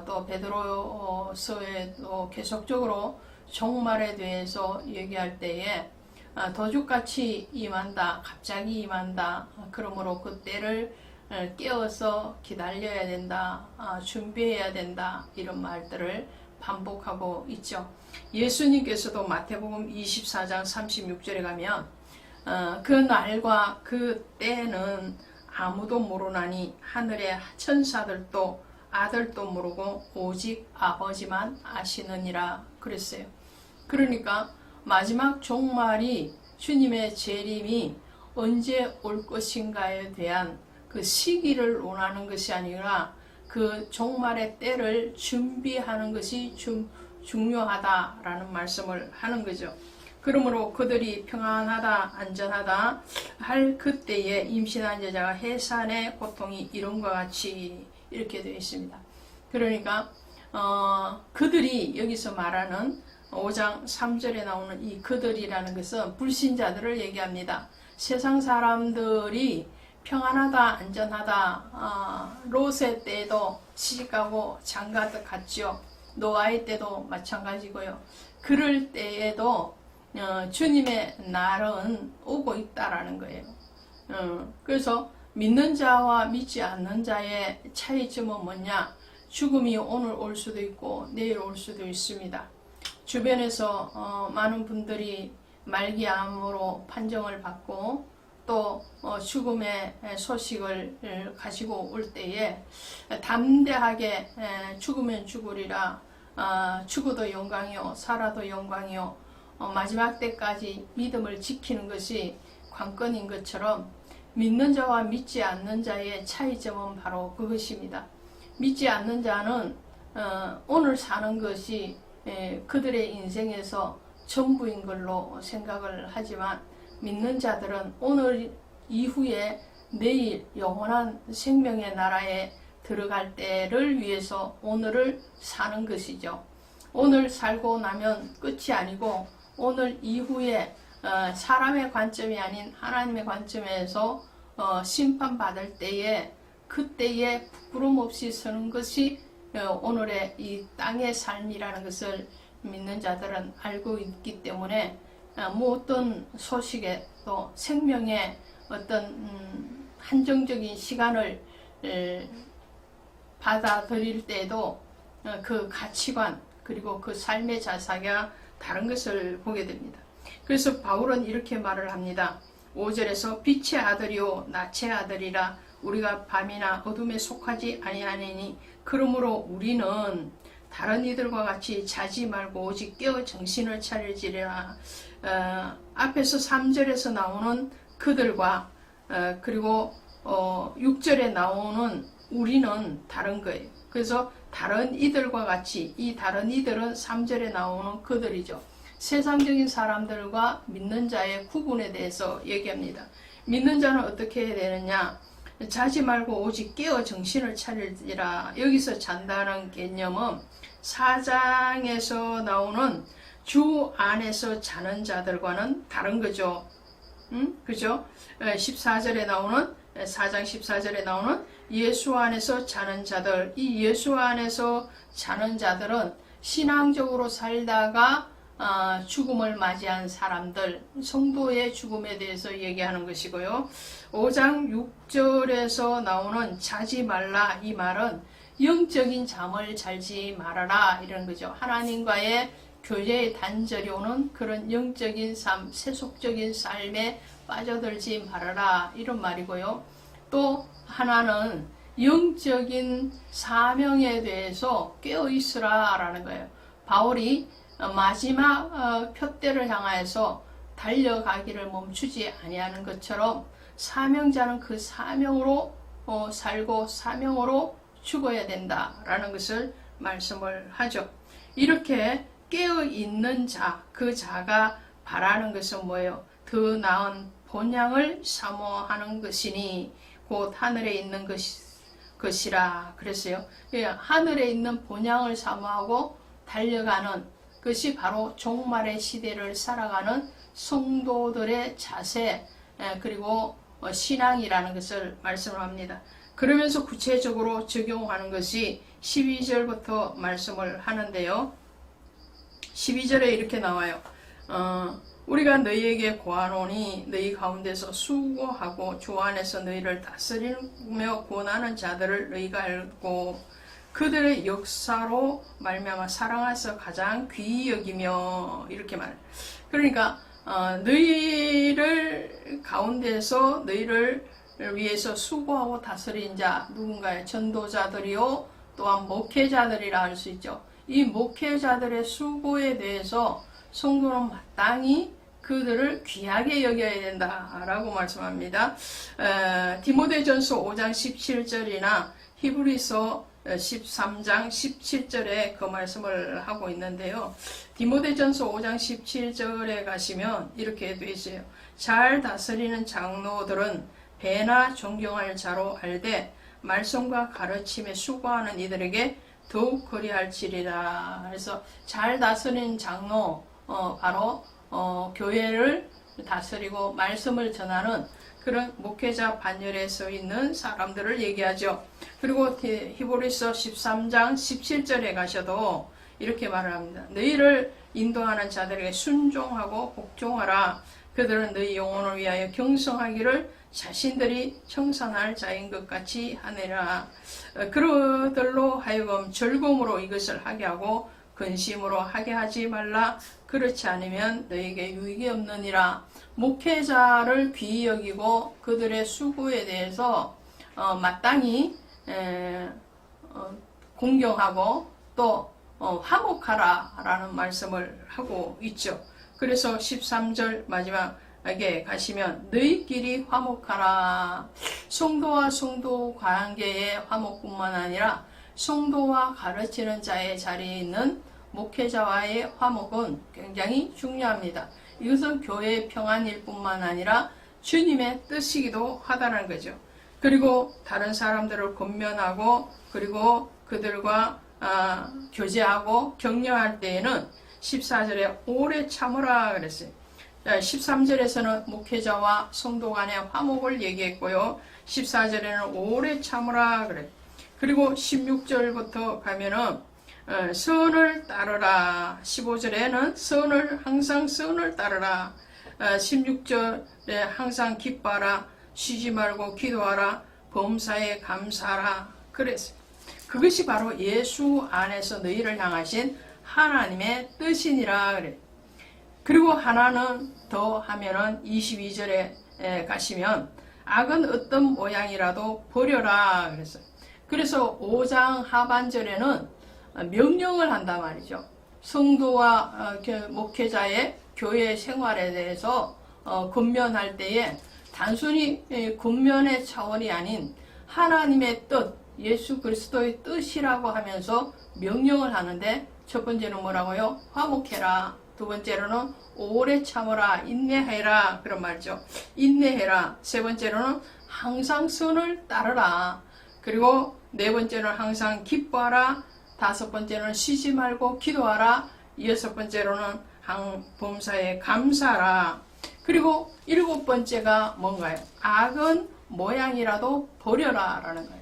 또 베드로서에도 계속적으로 종말에 대해서 얘기할 때에 도둑같이 임한다, 갑자기 임한다. 그러므로 그 때를 깨어서 기다려야 된다, 준비해야 된다, 이런 말들을 반복하고 있죠. 예수님께서도 마태복음 24장 36절에 가면 그 날과 그 때는 아무도 모르나니 하늘의 천사들도 아들도 모르고 오직 아버지만 아시느니라 그랬어요. 그러니까 마지막 종말이, 주님의 재림이 언제 올 것인가에 대한 그 시기를 원하는 것이 아니라 그 종말의 때를 준비하는 것이 중요하다라는 말씀을 하는 거죠. 그러므로 그들이 평안하다, 안전하다 할 그때에 임신한 여자가 해산의 고통이 이런과 같이 이렇게 되어 있습니다. 그러니까 그들이 여기서 말하는 5장 3절에 나오는 이 그들이라는 것은 불신자들을 얘기합니다. 세상 사람들이 평안하다, 안전하다, 롯의 때에도 시집가고 장가도 갔죠. 노아의 때도 마찬가지고요. 그럴 때에도 주님의 날은 오고 있다라는 거예요. 그래서 믿는 자와 믿지 않는 자의 차이점은 뭐냐? 죽음이 오늘 올 수도 있고 내일 올 수도 있습니다. 주변에서 많은 분들이 말기암으로 판정을 받고 또 죽음의 소식을 가지고 올 때에 담대하게 죽으면 죽으리라, 죽어도 영광이요 살아도 영광이요, 마지막 때까지 믿음을 지키는 것이 관건인 것처럼 믿는 자와 믿지 않는 자의 차이점은 바로 그것입니다. 믿지 않는 자는 오늘 사는 것이 그들의 인생에서 전부인 걸로 생각을 하지만, 믿는 자들은 오늘 이후에 내일 영원한 생명의 나라에 들어갈 때를 위해서 오늘을 사는 것이죠. 오늘 살고 나면 끝이 아니고 오늘 이후에 사람의 관점이 아닌 하나님의 관점에서 심판받을 때에, 그때에 부끄럼 없이 서는 것이 오늘의 이 땅의 삶이라는 것을 믿는 자들은 알고 있기 때문에 어떤 소식에 또 생명의 어떤 한정적인 시간을 받아들일 때에도 그 가치관 그리고 그 삶의 자세가 다른 것을 보게 됩니다. 그래서 바울은 이렇게 말을 합니다. 5절에서 빛의 아들이요 낯의 아들이라, 우리가 밤이나 어둠에 속하지 아니하니니 그러므로 우리는 다른 이들과 같이 자지 말고 오직 깨어 정신을 차릴지라. 앞에서 3절에서 나오는 그들과 그리고 6절에 나오는 우리는 다른 거예요. 그래서 다른 이들과 같이, 이 다른 이들은 3절에 나오는 그들이죠. 세상적인 사람들과 믿는 자의 구분에 대해서 얘기합니다. 믿는 자는 어떻게 해야 되느냐? 자지 말고 오직 깨어 정신을 차릴지라. 여기서 잔다는 개념은 4장에서 나오는 주 안에서 자는 자들과는 다른 거죠. 그죠? 14절에 나오는, 4장 14절에 나오는 예수 안에서 자는 자들, 이 예수 안에서 자는 자들은 신앙적으로 살다가 죽음을 맞이한 사람들, 성도의 죽음에 대해서 얘기하는 것이고요. 5장 6절에서 나오는 자지 말라, 이 말은 영적인 잠을 잘지 말아라 이런 거죠. 하나님과의 교제의 단절이 오는 그런 영적인 삶, 세속적인 삶에 빠져들지 말아라 이런 말이고요. 또 하나는 영적인 사명에 대해서 깨어있으라 라는 거예요. 바울이 마지막 표대를 향하여서 달려가기를 멈추지 아니하는 것처럼 사명자는 그 사명으로 살고 사명으로 죽어야 된다라는 것을 말씀을 하죠. 이렇게 깨어있는 자, 그 자가 바라는 것은 뭐예요? 더 나은 본향을 사모하는 것이니 곧 하늘에 있는 것이라 그랬어요. 하늘에 있는 본향을 사모하고 달려가는 것이 바로 종말의 시대를 살아가는 성도들의 자세 그리고 신앙이라는 것을 말씀을 합니다. 그러면서 구체적으로 적용하는 것이 12절부터 말씀을 하는데요. 12절에 이렇게 나와요. 우리가 너희에게 고하노니 너희 가운데서 수고하고 주 안에서 너희를 다스리며 권하는 자들을 너희가 알고 그들의 역사로 말미암아 사랑해서 가장 귀히 여기며 이렇게 말해요. 그러니까 너희를 가운데서 너희를 위해서 수고하고 다스린 자 누군가의 전도자들이요 또한 목회자들이라 할 수 있죠. 이 목회자들의 수고에 대해서 성도는 마땅히 그들을 귀하게 여겨야 된다라고 말씀합니다. 디모데전서 5장 17절이나 히브리서 13장 17절에 그 말씀을 하고 있는데요. 디모데전서 5장 17절에 가시면 이렇게 되어 있어요. 잘 다스리는 장로들은 배나 존경할 자로 알되 말씀과 가르침에 수고하는 이들에게 더욱 그리할지리라. 그래서 잘 다스린 장로, 바로 교회를 다스리고 말씀을 전하는 그런 목회자 반열에 서 있는 사람들을 얘기하죠. 그리고 히브리서 13장 17절에 가셔도 이렇게 말을 합니다. 너희를 인도하는 자들에게 순종하고 복종하라. 그들은 너희 영혼을 위하여 경성하기를 자신들이 청산할 자인 것 같이 하느라. 그들로 하여금 즐거움으로 이것을 하게 하고 근심으로 하게 하지 말라. 그렇지 않으면 너에게 유익이 없느니라. 목회자를 귀히 여기고 그들의 수고에 대해서 마땅히 공경하고 또 화목하라 라는 말씀을 하고 있죠. 그래서 13절 마지막에 가시면 너희끼리 화목하라. 성도와 성도 관계의 화목뿐만 아니라 성도와 가르치는 자의 자리에 있는 목회자와의 화목은 굉장히 중요합니다. 이것은 교회의 평안일 뿐만 아니라 주님의 뜻이기도 하다는 거죠. 그리고 다른 사람들을 권면하고 그리고 그들과 교제하고 격려할 때에는 14절에 오래 참으라 그랬어요. 13절에서는 목회자와 성도 간의 화목을 얘기했고요. 14절에는 오래 참으라 그래요. 그리고 16절부터 가면은 선을 따르라. 15절에는 항상 선을 따르라. 16절에 항상 기뻐하라. 쉬지 말고 기도하라. 범사에 감사하라. 그랬어요. 그것이 바로 예수 안에서 너희를 향하신 하나님의 뜻이니라 그래. 그리고 하나는 더 하면은 22절에 가시면 악은 어떤 모양이라도 버려라 그랬어요. 그래서 5장 하반절에는 명령을 한단 말이죠. 성도와 목회자의 교회 생활에 대해서 권면할 때에 단순히 권면의 차원이 아닌 하나님의 뜻, 예수 그리스도의 뜻이라고 하면서 명령을 하는데 첫 번째는 뭐라고요? 화목해라. 두 번째로는 오래 참으라. 인내해라. 그런 말이죠. 인내해라. 세 번째로는 항상 선을 따르라. 그리고 네 번째는 항상 기뻐하라. 다섯 번째는 쉬지 말고 기도하라. 여섯 번째로는 범사에 감사하라. 그리고 일곱 번째가 뭔가요? 악은 모양이라도 버려라 라는 거예요.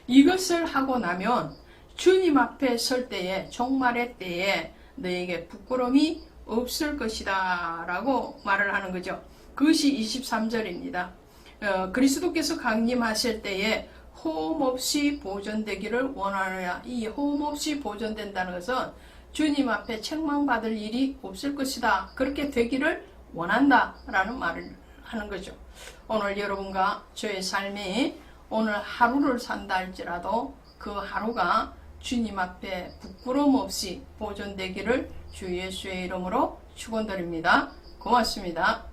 이것을 하고 나면 주님 앞에 설 때에 종말의 때에 너에게 부끄러움이 없을 것이다 라고 말을 하는 거죠. 그것이 23절입니다. 그리스도께서 강림하실 때에 호흡 없이 보존되기를 원하노라. 이 호흡 없이 보존된다는 것은 주님 앞에 책망받을 일이 없을 것이다. 그렇게 되기를 원한다 라는 말을 하는 거죠. 오늘 여러분과 저의 삶이 오늘 하루를 산다 할지라도 그 하루가 주님 앞에 부끄러움 없이 보존되기를 주 예수의 이름으로 축원드립니다. 고맙습니다.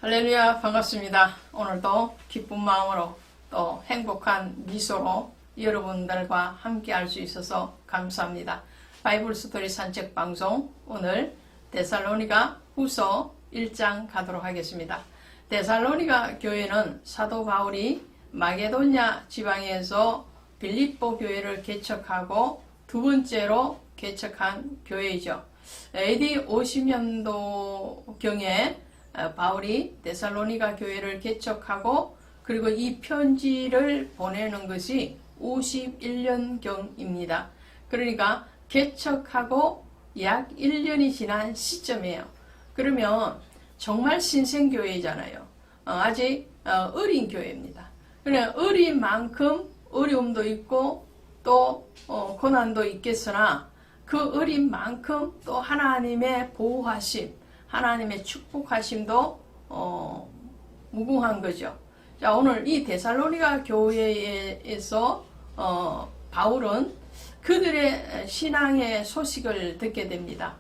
할렐루야, 반갑습니다. 오늘도 기쁜 마음으로 또 행복한 미소로 여러분들과 함께 할 수 있어서 감사합니다. 바이블 스토리 산책 방송, 오늘 데살로니가 후서 1장 가도록 하겠습니다. 데살로니가 교회는 사도 바울이 마게도냐 지방에서 빌립보 교회를 개척하고 두 번째로 개척한 교회이죠. AD 50년도경에 바울이 데살로니가 교회를 개척하고 그리고 이 편지를 보내는 것이 51년경입니다. 그러니까 개척하고 약 1년이 지난 시점이에요. 그러면 정말 신생교회잖아요. 아직 어린 교회입니다. 그냥 어린 만큼 어려움도 있고 또 고난도 있겠으나 그 어린 만큼 또 하나님의 보호하심, 하나님의 축복하심도 무궁한 거죠. 자, 오늘 이 데살로니가 교회에서 바울은 그들의 신앙의 소식을 듣게 됩니다.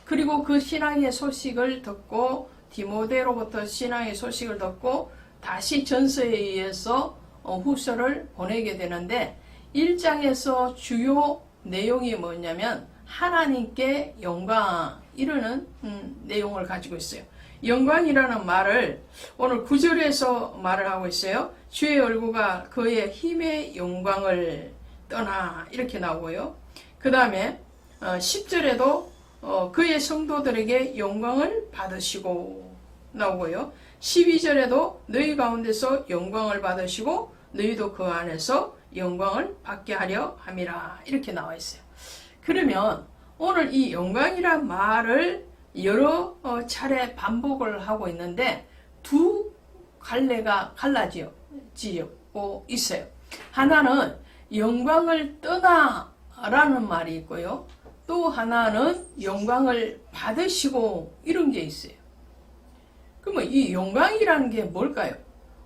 그리고 그 신앙의 소식을 듣고 디모데로부터 신앙의 소식을 듣고 다시 전서에 의해서 후서를 보내게 되는데 1장에서 주요 내용이 뭐냐면 하나님께 영광 이르는 내용을 가지고 있어요. 영광이라는 말을 오늘 9절에서 말을 하고 있어요. 주의 얼굴과 그의 힘의 영광을 떠나 이렇게 나오고요. 그 다음에 10절에도 그의 성도들에게 영광을 받으시고 나오고요. 12절에도 너희 가운데서 영광을 받으시고 너희도 그 안에서 영광을 받게 하려 함이라 이렇게 나와 있어요. 그러면 오늘 이 영광이란 말을 여러 차례 반복을 하고 있는데 두 갈래가 갈라지고 있어요. 하나는 영광을 떠나라는 말이 있고요. 또 하나는 영광을 받으시고 이런 게 있어요. 그러면 이 영광이라는 게 뭘까요?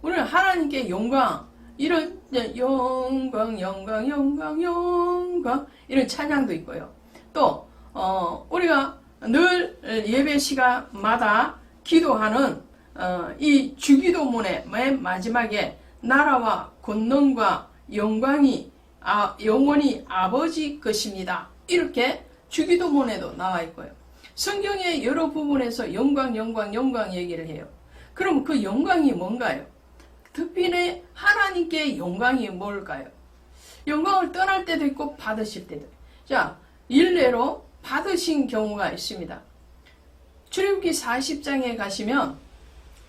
우리는 하나님께 영광, 이런 영광 이런 찬양도 있고요. 또 우리가 늘 예배 시간마다 기도하는 이 주기도문의 맨 마지막에 나라와 권능과 영광이 영원히 아버지 것입니다. 이렇게 주기도문에도 나와 있고요. 성경의 여러 부분에서 영광 얘기를 해요. 그럼 그 영광이 뭔가요? 특별히 하나님께 영광이 뭘까요? 영광을 떠날 때도 있고 받으실 때도. 자, 일례로 받으신 경우가 있습니다. 출애굽기 40장에 가시면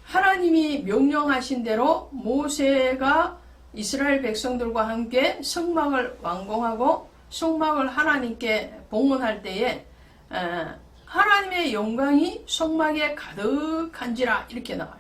하나님이 명령하신 대로 모세가 이스라엘 백성들과 함께 성막을 완공하고 성막을 하나님께 봉헌할 때에 하나님의 영광이 성막에 가득한지라 이렇게 나와요.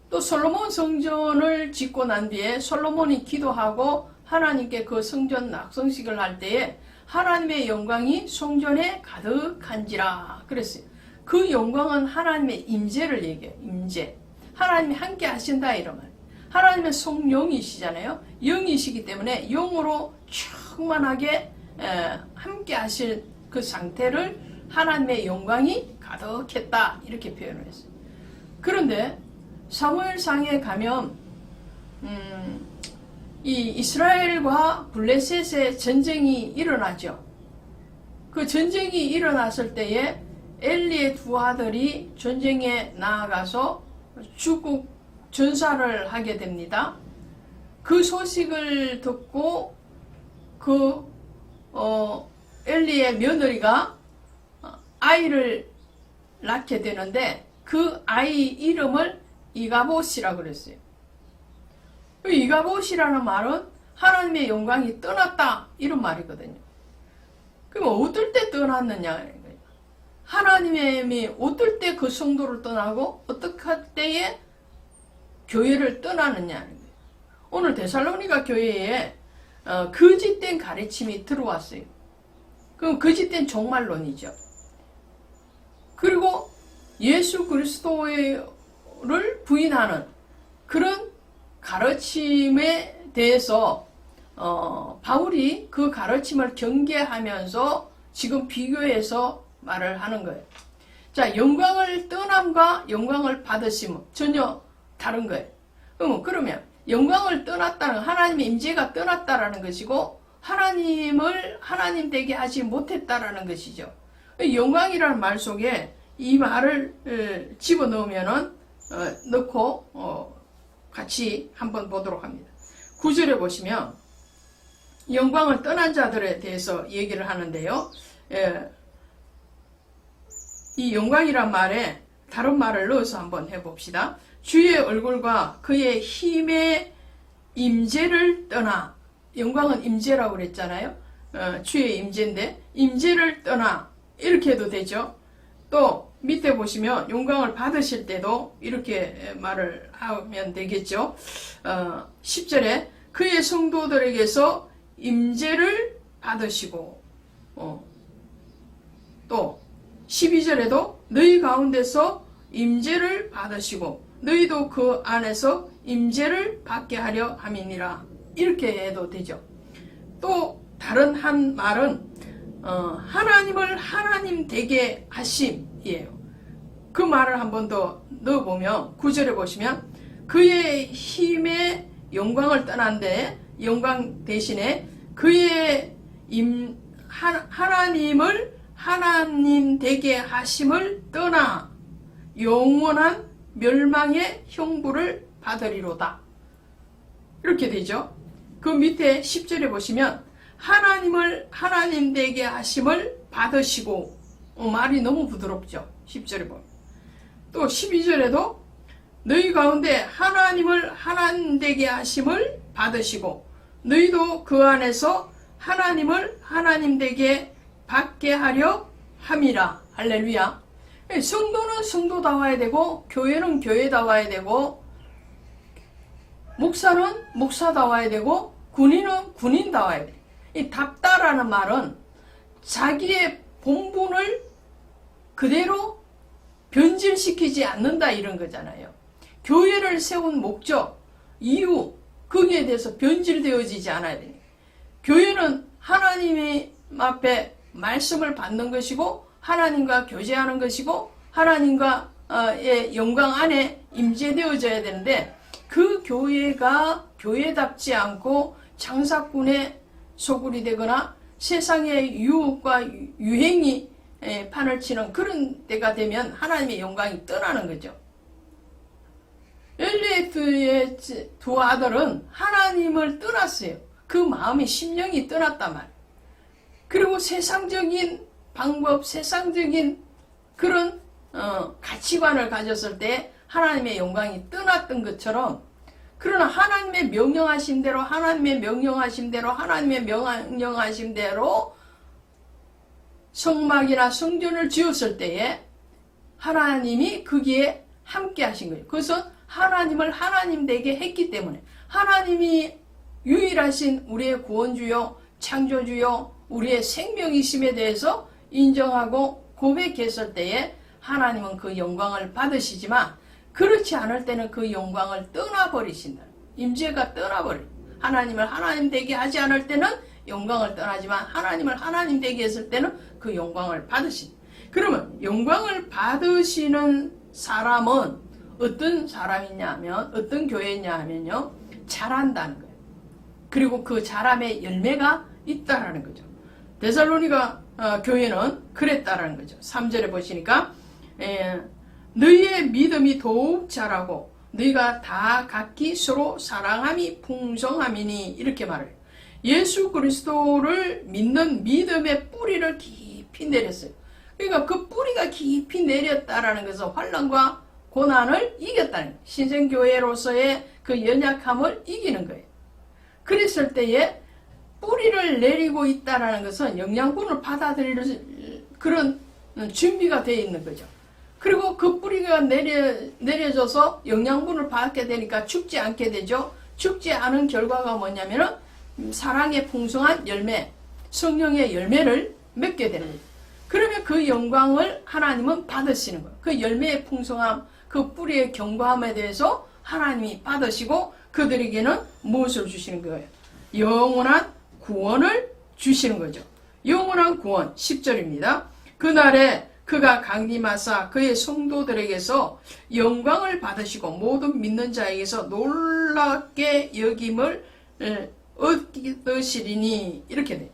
또 솔로몬 성전을 짓고 난 뒤에 솔로몬이 기도하고 하나님께 그 성전 낙성식을 할 때에 하나님의 영광이 성전에 가득한지라 그랬어요. 그 영광은 하나님의 임재를 얘기해요. 임재. 하나님이 함께 하신다 이런 말. 하나님은 성령이시잖아요. 영이시기 때문에 영으로 충만하게 함께 하실 그 상태를 하나님의 영광이 가득했다 이렇게 표현을 했어요. 그런데 사무엘상에 가면 이 이스라엘과 블레셋의 전쟁이 일어나죠. 그 전쟁이 일어났을 때에 엘리의 두 아들이 전쟁에 나아가서 죽고 전사를 하게 됩니다. 그 소식을 듣고 그 엘리의 며느리가 아이를 낳게 되는데 그 아이 이름을 이가봇이라 그랬어요. 이가봇이라는 말은 하나님의 영광이 떠났다 이런 말이거든요. 그럼 어떨 때 떠났느냐? 하나님이 어떨 때 그 성도를 떠나고 어떻게 할 때에 교회를 떠나느냐? 오늘 데살로니가 교회에 거짓된 가르침이 들어왔어요. 그럼 거짓된 종말론이죠. 그리고 예수 그리스도를 부인하는 그런 가르침에 대해서 바울이 그 가르침을 경계하면서 지금 비교해서 말을 하는 거예요. 자, 영광을 떠남과 영광을 받으심은 전혀 다른 거예요. 그러면 영광을 떠났다는 하나님의 임재가 떠났다라는 것이고 하나님을 하나님 되게 하지 못했다라는 것이죠. 영광이라는 말 속에 이 말을 집어넣으면은 넣고 같이 한번 보도록 합니다. 9절에 보시면 영광을 떠난 자들에 대해서 얘기를 하는데요. 이 영광이란 말에 다른 말을 넣어서 한번 해봅시다. 주의 얼굴과 그의 힘의 임재를 떠나, 영광은 임재라고 그랬잖아요. 주의 임재인데 임재를 떠나 이렇게 해도 되죠. 또 밑에 보시면 영광을 받으실 때도 이렇게 말을 하면 되겠죠. 10절에 그의 성도들에게서 임재를 받으시고 또 12절에도 너희 가운데서 임재를 받으시고 너희도 그 안에서 임재를 받게 하려 함이니라 이렇게 해도 되죠. 또 다른 한 말은 하나님을 하나님 되게 하심이에요. 그 말을 한 번 더 넣어보면 9절에 보시면 그의 힘의 영광을 떠난데 영광 대신에 그의 하나님을 하나님 되게 하심을 떠나 영원한 멸망의 형벌을 받으리로다. 이렇게 되죠. 그 밑에 10절에 보시면 하나님을 하나님 되게 하심을 받으시고, 말이 너무 부드럽죠. 10절에 보면. 또 12절에도 너희 가운데 하나님을 하나님 되게 하심을 받으시고 너희도 그 안에서 하나님을 하나님 되게 받게 하려 함이라. 할렐루야. 성도는 성도다워야 되고 교회는 교회다워야 되고 목사는 목사다워야 되고 군인은 군인다워야 돼. 이 답다라는 말은 자기의 본분을 그대로 변질시키지 않는다 이런 거잖아요. 교회를 세운 목적, 이유, 거기에 대해서 변질되어지지 않아야 돼요. 교회는 하나님 앞에 말씀을 받는 것이고 하나님과 교제하는 것이고 하나님과의 영광 안에 임재되어져야 되는데 그 교회가 교회답지 않고 장사꾼의 소굴이 되거나 세상의 유혹과 유행이 판을 치는 그런 때가 되면 하나님의 영광이 떠나는 거죠. 엘리에트의 두 아들은 하나님을 떠났어요. 그 마음이 심령이 떠났단 말이에요. 그리고 세상적인 방법, 세상적인 그런 가치관을 가졌을 때 하나님의 영광이 떠났던 것처럼, 그러나 하나님의 명령하신 대로 하나님의 명령하신 대로 하나님의 명령하신 대로 성막이나 성전을 지었을 때에 하나님이 거기에 함께 하신 거예요. 그것은 하나님을 하나님 되게 했기 때문에 하나님이 유일하신 우리의 구원주요 창조주요 우리의 생명이심에 대해서 인정하고 고백했을 때에 하나님은 그 영광을 받으시지만 그렇지 않을 때는 그 영광을 떠나버리신다. 임재가 떠나버려. 하나님을 하나님 되게 하지 않을 때는 영광을 떠나지만 하나님을 하나님 되게 했을 때는 그 영광을 받으신다. 그러면 영광을 받으시는 사람은 어떤 사람이냐면 어떤 교회냐 하면요, 잘한다는 거예요. 그리고 그 잘함의 열매가 있다라는 거죠. 데살로니가 교회는 그랬다라는 거죠. 3절에 보시니까 너희의 믿음이 더욱 자라고 너희가 다 각기 서로 사랑함이 풍성함이니 이렇게 말해요. 예수 그리스도를 믿는 믿음의 뿌리를 깊이 내렸어요. 그러니까 그 뿌리가 깊이 내렸다라는 것은 환난과 고난을 이겼다는 거예요. 신생교회로서의 그 연약함을 이기는 거예요. 그랬을 때에 뿌리를 내리고 있다라는 것은 영양분을 받아들일 그런 준비가 되어 있는 거죠. 그리고 그 뿌리가 내려져서 영양분을 받게 되니까 죽지 않게 되죠. 죽지 않은 결과가 뭐냐면은 사랑의 풍성한 열매, 성령의 열매를 맺게 되는 거예요. 그러면 그 영광을 하나님은 받으시는 거예요. 그 열매의 풍성함, 그 뿌리의 견고함에 대해서 하나님이 받으시고 그들에게는 무엇을 주시는 거예요? 영원한 구원을 주시는 거죠. 영원한 구원 10절입니다. 그날에 그가 강림하사 그의 성도들에게서 영광을 받으시고 모든 믿는 자에게서 놀랍게 여김을 얻으시리니 이렇게 돼.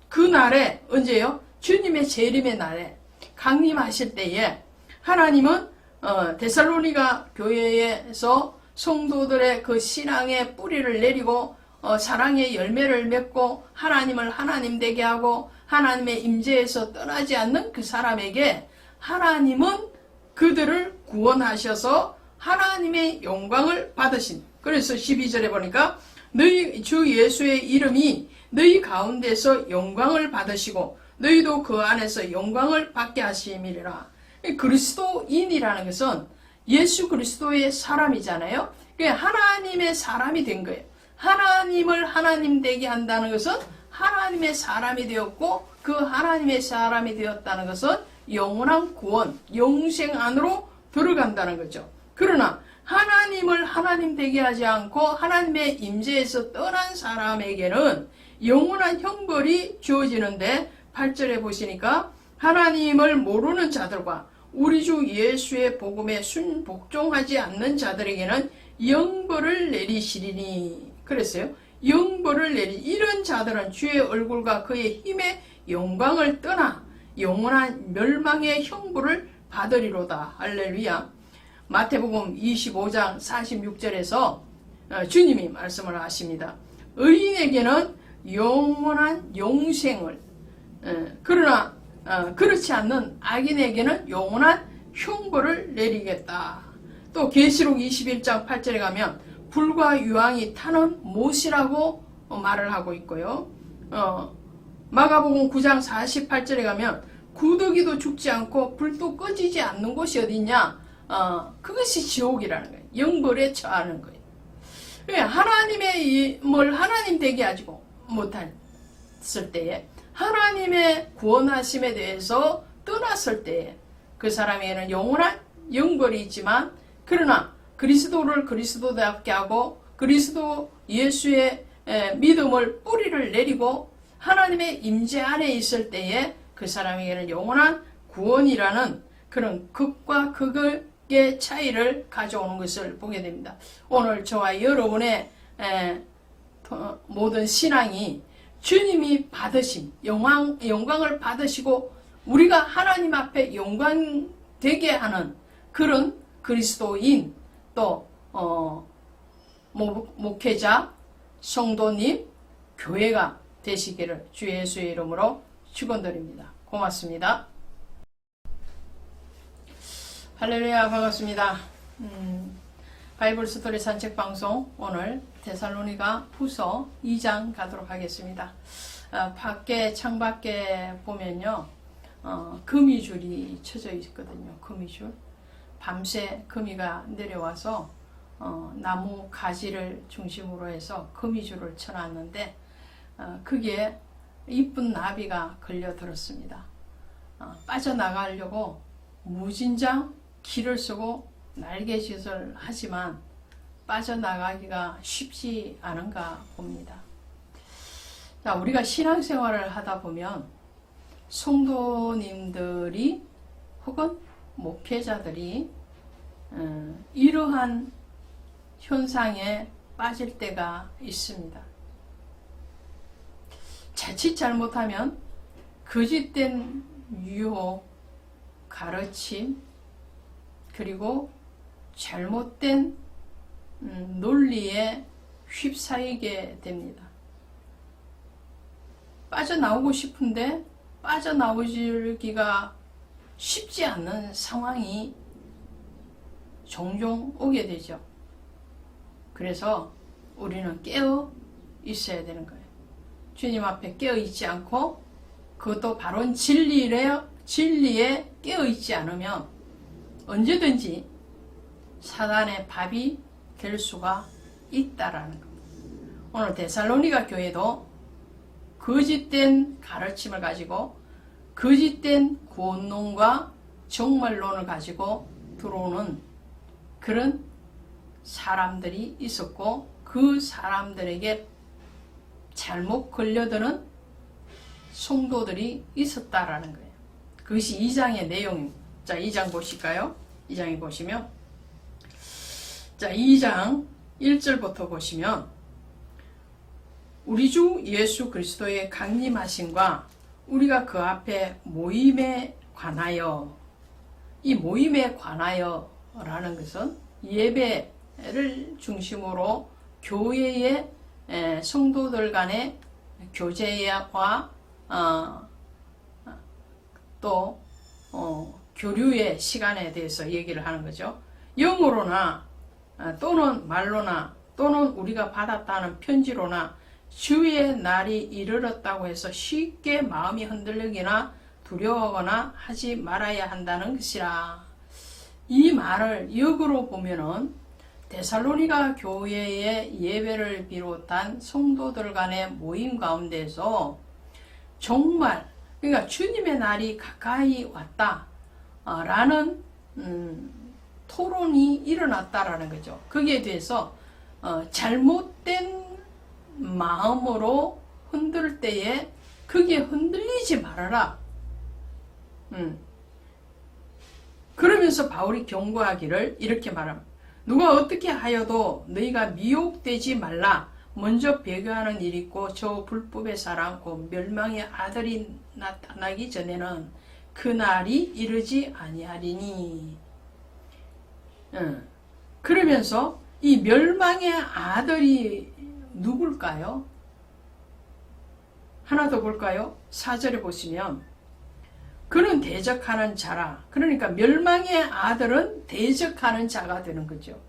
그날에 언제요? 주님의 재림의 날에 강림하실 때에 하나님은 데살로니가 교회에서 성도들의 그 신앙의 뿌리를 내리고 사랑의 열매를 맺고 하나님을 하나님 되게 하고 하나님의 임재에서 떠나지 않는 그 사람에게 하나님은 그들을 구원하셔서 하나님의 영광을 받으신. 그래서 12절에 보니까 너희 주 예수의 이름이 너희 가운데서 영광을 받으시고 너희도 그 안에서 영광을 받게 하심이라. 그리스도인이라는 것은 예수 그리스도의 사람이잖아요. 하나님의 사람이 된 거예요. 하나님을 하나님 되게 한다는 것은 하나님의 사람이 되었고 그 하나님의 사람이 되었다는 것은 영원한 구원, 영생 안으로 들어간다는 거죠. 그러나 하나님을 하나님 되게 하지 않고 하나님의 임재에서 떠난 사람에게는 영원한 형벌이 주어지는데 8절에 보시니까 하나님을 모르는 자들과 우리 주 예수의 복음에 순복종하지 않는 자들에게는 영벌을 내리시리니 그랬어요. 영벌을 이런 자들은 주의 얼굴과 그의 힘의 영광을 떠나 영원한 멸망의 형벌을 받으리로다. 할렐루야. 마태복음 25장 46절에서 주님이 말씀을 하십니다. 의인에게는 영원한 용생을, 그러나 그렇지 않는 악인에게는 영원한 형벌을 내리겠다. 또 계시록 21장 8절에 가면 불과 유황이 타는 못이라고 말을 하고 있고요. 마가복음 9장 48절에 가면 구더기도 죽지 않고 불도 꺼지지 않는 곳이 어디냐? 그것이 지옥이라는 거예요. 영벌에 처하는 거예요. 하나님의 뭘 하나님 되게 하지 못했을 때에, 하나님의 구원하심에 대해서 떠났을 때에 그 사람에게는 영원한 영벌이 있지만, 그러나 그리스도를 그리스도답게 하고 그리스도 예수의 믿음을 뿌리를 내리고 하나님의 임재 안에 있을 때에 그 사람에게는 영원한 구원이라는 그런 극과 극의 차이를 가져오는 것을 보게 됩니다. 오늘 저와 여러분의 모든 신앙이 주님이 받으신 영광을 받으시고 우리가 하나님 앞에 영광 되게 하는 그런 그리스도인, 또 목회자, 성도님, 교회가 되시기를 주 예수의 이름으로 축원드립니다. 고맙습니다. 할렐루야, 반갑습니다. 바이블 스토리 산책 방송, 오늘 데살로니가 후서 2장 가도록 하겠습니다. 창밖에 보면요, 거미줄이 쳐져 있거든요. 거미줄. 밤새 거미가 내려와서 나무 가지를 중심으로 해서 거미줄을 쳐놨는데, 그게 이쁜 나비가 걸려들었습니다. 빠져나가려고 무진장 길을 쓰고 날개짓을 하지만 빠져나가기가 쉽지 않은가 봅니다. 자, 우리가 신앙생활을 하다 보면 성도님들이 혹은 목회자들이 이러한 현상에 빠질 때가 있습니다. 자칫 잘못하면 거짓된 유혹, 가르침, 그리고 잘못된 논리에 휩싸이게 됩니다. 빠져나오고 싶은데 빠져나오기가 쉽지 않는 상황이 종종 오게 되죠. 그래서 우리는 깨어 있어야 되는 거예요. 주님 앞에 깨어 있지 않고 그것도 바른 진리에 깨어 있지 않으면 언제든지 사단의 밥이 될 수가 있다라는 겁니다. 오늘 데살로니가 교회도 거짓된 가르침을 가지고 거짓된 구원론과 정말론을 가지고 들어오는 그런 사람들이 있었고, 그 사람들에게 잘못 걸려드는 성도들이 있었다라는 거예요. 그것이 2장의 내용입니다. 자, 2장 보실까요? 2장에 보시면, 자, 2장 1절부터 보시면, 우리 주 예수 그리스도의 강림하심과 우리가 그 앞에 모임에 관하여, 이 모임에 관하여라는 것은 예배를 중심으로 교회의 성도들 간의 교제와 또 교류의 시간에 대해서 얘기를 하는 거죠. 영어로나 또는 말로나 또는 우리가 받았다는 편지로나 주의 날이 이르렀다고 해서 쉽게 마음이 흔들리거나 두려워하거나 하지 말아야 한다는 것이라. 이 말을 역으로 보면은 데살로니가 교회의 예배를 비롯한 성도들 간의 모임 가운데서 정말, 그러니까 주님의 날이 가까이 왔다 라는 토론이 일어났다라는 거죠. 거기에 대해서 잘못된 마음으로 흔들 때에 거기에 흔들리지 말아라. 그러면서 바울이 경고하기를 이렇게 말합니다. 누가 어떻게 하여도 너희가 미혹되지 말라. 먼저 배교하는 일이 있고 저 불법의 사람 곧 멸망의 아들이 나타나기 전에는 그날이 이르지 아니하리니. 그러면서 이 멸망의 아들이 누굴까요? 하나 더 볼까요? 4절에 보시면 그는 대적하는 자라. 그러니까 멸망의 아들은 대적하는 자가 되는 거죠.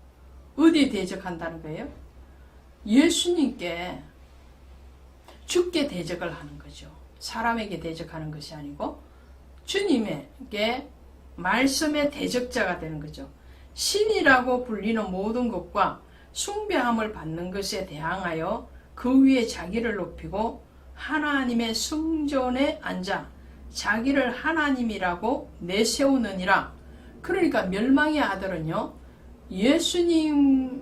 어디에 대적한다는 거예요? 예수님께 주께 대적을 하는 거죠. 사람에게 대적하는 것이 아니고 주님에게 말씀의 대적자가 되는 거죠. 신이라고 불리는 모든 것과 숭배함을 받는 것에 대항하여 그 위에 자기를 높이고 하나님의 성전에 앉아 자기를 하나님이라고 내세우느니라. 그러니까 멸망의 아들은요, 예수님께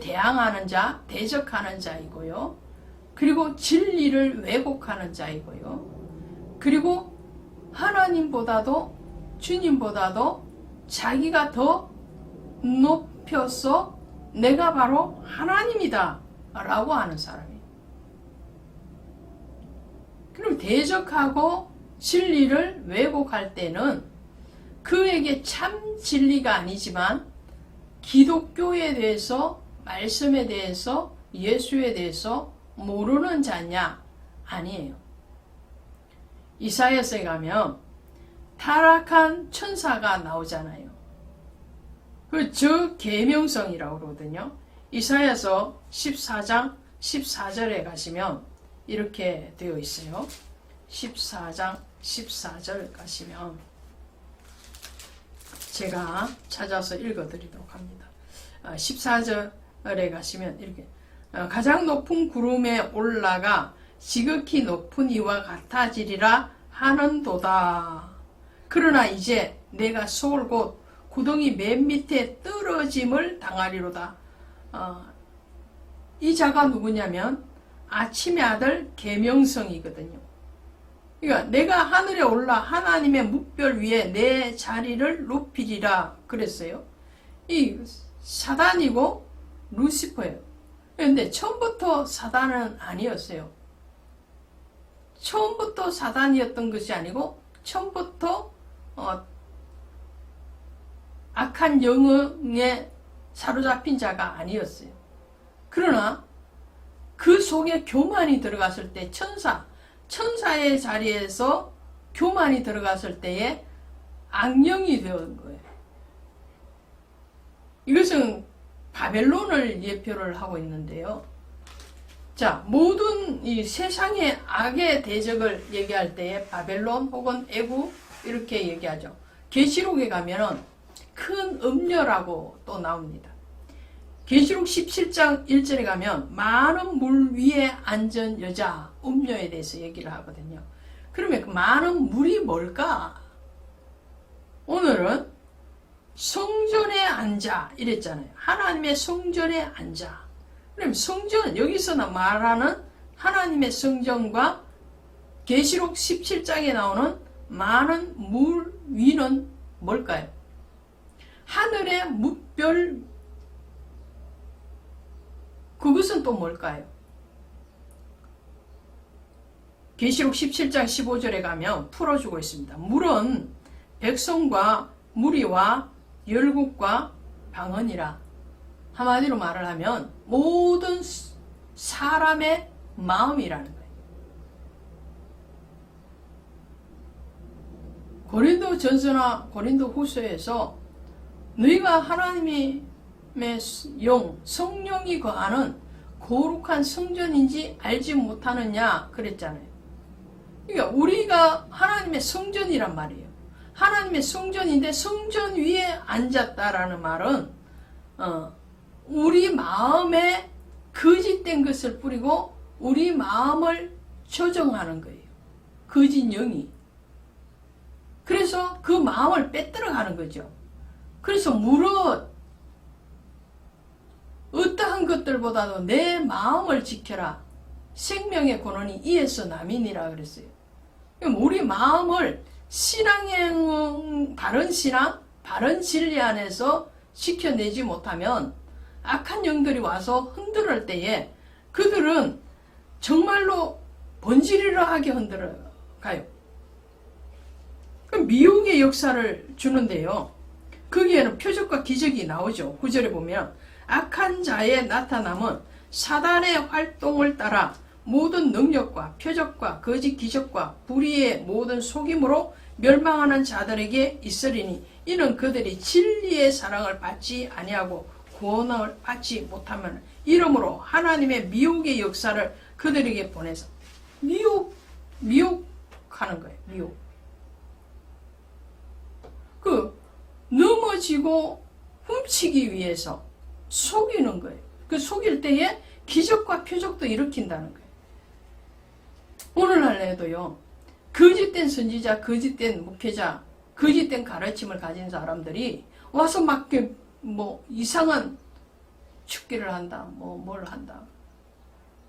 대항하는 자, 대적하는 자이고요. 그리고 진리를 왜곡하는 자이고요. 그리고 하나님보다도 주님보다도 자기가 더 높여서 내가 바로 하나님이다 라고 하는 사람이에요. 그럼 대적하고 진리를 왜곡할 때는 그에게 참 진리가 아니지만 기독교에 대해서, 말씀에 대해서, 예수에 대해서 모르는 자냐? 아니에요. 이사야서에 가면 타락한 천사가 나오잖아요. 그 저계명성이라고 그러거든요. 이사야서 14장 14절에 가시면 이렇게 되어 있어요. 14장 14절 가시면 제가 찾아서 읽어드리도록 합니다. 14절에 가시면 이렇게 가장 높은 구름에 올라가 지극히 높은 이와 같아지리라 하는도다. 그러나 이제 내가 소올 곧 구덩이 맨 밑에 떨어짐을 당하리로다. 이 자가 누구냐면 아침의 아들 계명성이거든요. 그러니까 내가 하늘에 올라 하나님의 묵별 위에 내 자리를 높이리라 그랬어요. 이 사단이고 루시퍼예요. 그런데 처음부터 사단은 아니었어요. 처음부터 사단이었던 것이 아니고 처음부터 악한 영웅에 사로잡힌 자가 아니었어요. 그러나 그 속에 교만이 들어갔을 때 천사의 자리에서 교만이 들어갔을 때에 악령이 되는 거예요. 이것은 바벨론을 예표를 하고 있는데요. 자, 모든 이 세상의 악의 대적을 얘기할 때에 바벨론 혹은 애굽 이렇게 얘기하죠. 계시록에 가면은 큰 음녀라고 또 나옵니다. 계시록 17장 1절에 가면 많은 물 위에 앉은 여자 음녀에 대해서 얘기를 하거든요. 그러면 그 많은 물이 뭘까? 오늘은 성전에 앉아 이랬잖아요. 하나님의 성전에 앉아. 그럼 성전, 여기서 말하는 하나님의 성전과 계시록 17장에 나오는 많은 물 위는 뭘까요? 하늘의 묵별, 그것은 또 뭘까요? 계시록 17장 15절에 가면 풀어주고 있습니다. 물은 백성과 무리와 열국과 방언이라. 한마디로 말을 하면 모든 사람의 마음이라는 거예요. 고린도 전서나 고린도 후서에서 너희가 하나님의 영, 성령이 거하는 거룩한 성전인지 알지 못하느냐 그랬잖아요. 그러니까 우리가 하나님의 성전이란 말이에요. 하나님의 성전인데 성전 위에 앉았다라는 말은 우리 마음에 거짓된 것을 뿌리고 우리 마음을 조정하는 거예요. 거짓 영이. 그래서 그 마음을 빼들어가는 거죠. 그래서 무릇 어떠한 것들보다도 내 마음을 지켜라. 생명의 근원이 이에서 남이니라 그랬어요. 그럼 우리 마음을 신앙의 바른 신앙, 바른 진리 안에서 지켜내지 못하면 악한 영들이 와서 흔들을 때에 그들은 정말로 번지르르하게 흔들어 가요. 그런 미혹의 역사를 주는데요. 거기에는 표적과 기적이 나오죠. 9절에 보면 악한 자의 나타남은 사단의 활동을 따라 모든 능력과 표적과 거짓 기적과 불의의 모든 속임으로 멸망하는 자들에게 있으리니 이는 그들이 진리의 사랑을 받지 아니하고 구원을 받지 못하면 이러므로 하나님의 미혹의 역사를 그들에게 보내서 미혹하는 거예요. 미혹. 넘어지고 훔치기 위해서 속이는 거예요. 그 속일 때에 기적과 표적도 일으킨다는 거예요. 오늘날에도요. 거짓된 선지자, 거짓된 목회자, 거짓된 가르침을 가진 사람들이 와서 막 이상한 축기를 한다, 뭘 한다.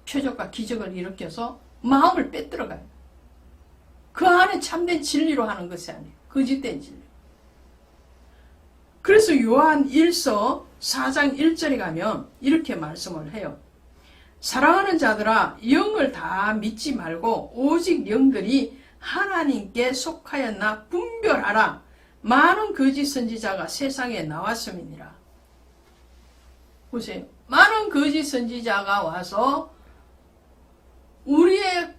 표적과 기적을 일으켜서 마음을 빼들어가요. 그 안에 참된 진리로 하는 것이 아니에요. 거짓된 진리. 그래서 요한 1서 4장 1절에 가면 이렇게 말씀을 해요. 사랑하는 자들아 영을 다 믿지 말고 오직 영들이 하나님께 속하였나 분별하라. 많은 거짓 선지자가 세상에 나왔음이니라. 보세요. 많은 거짓 선지자가 와서 우리의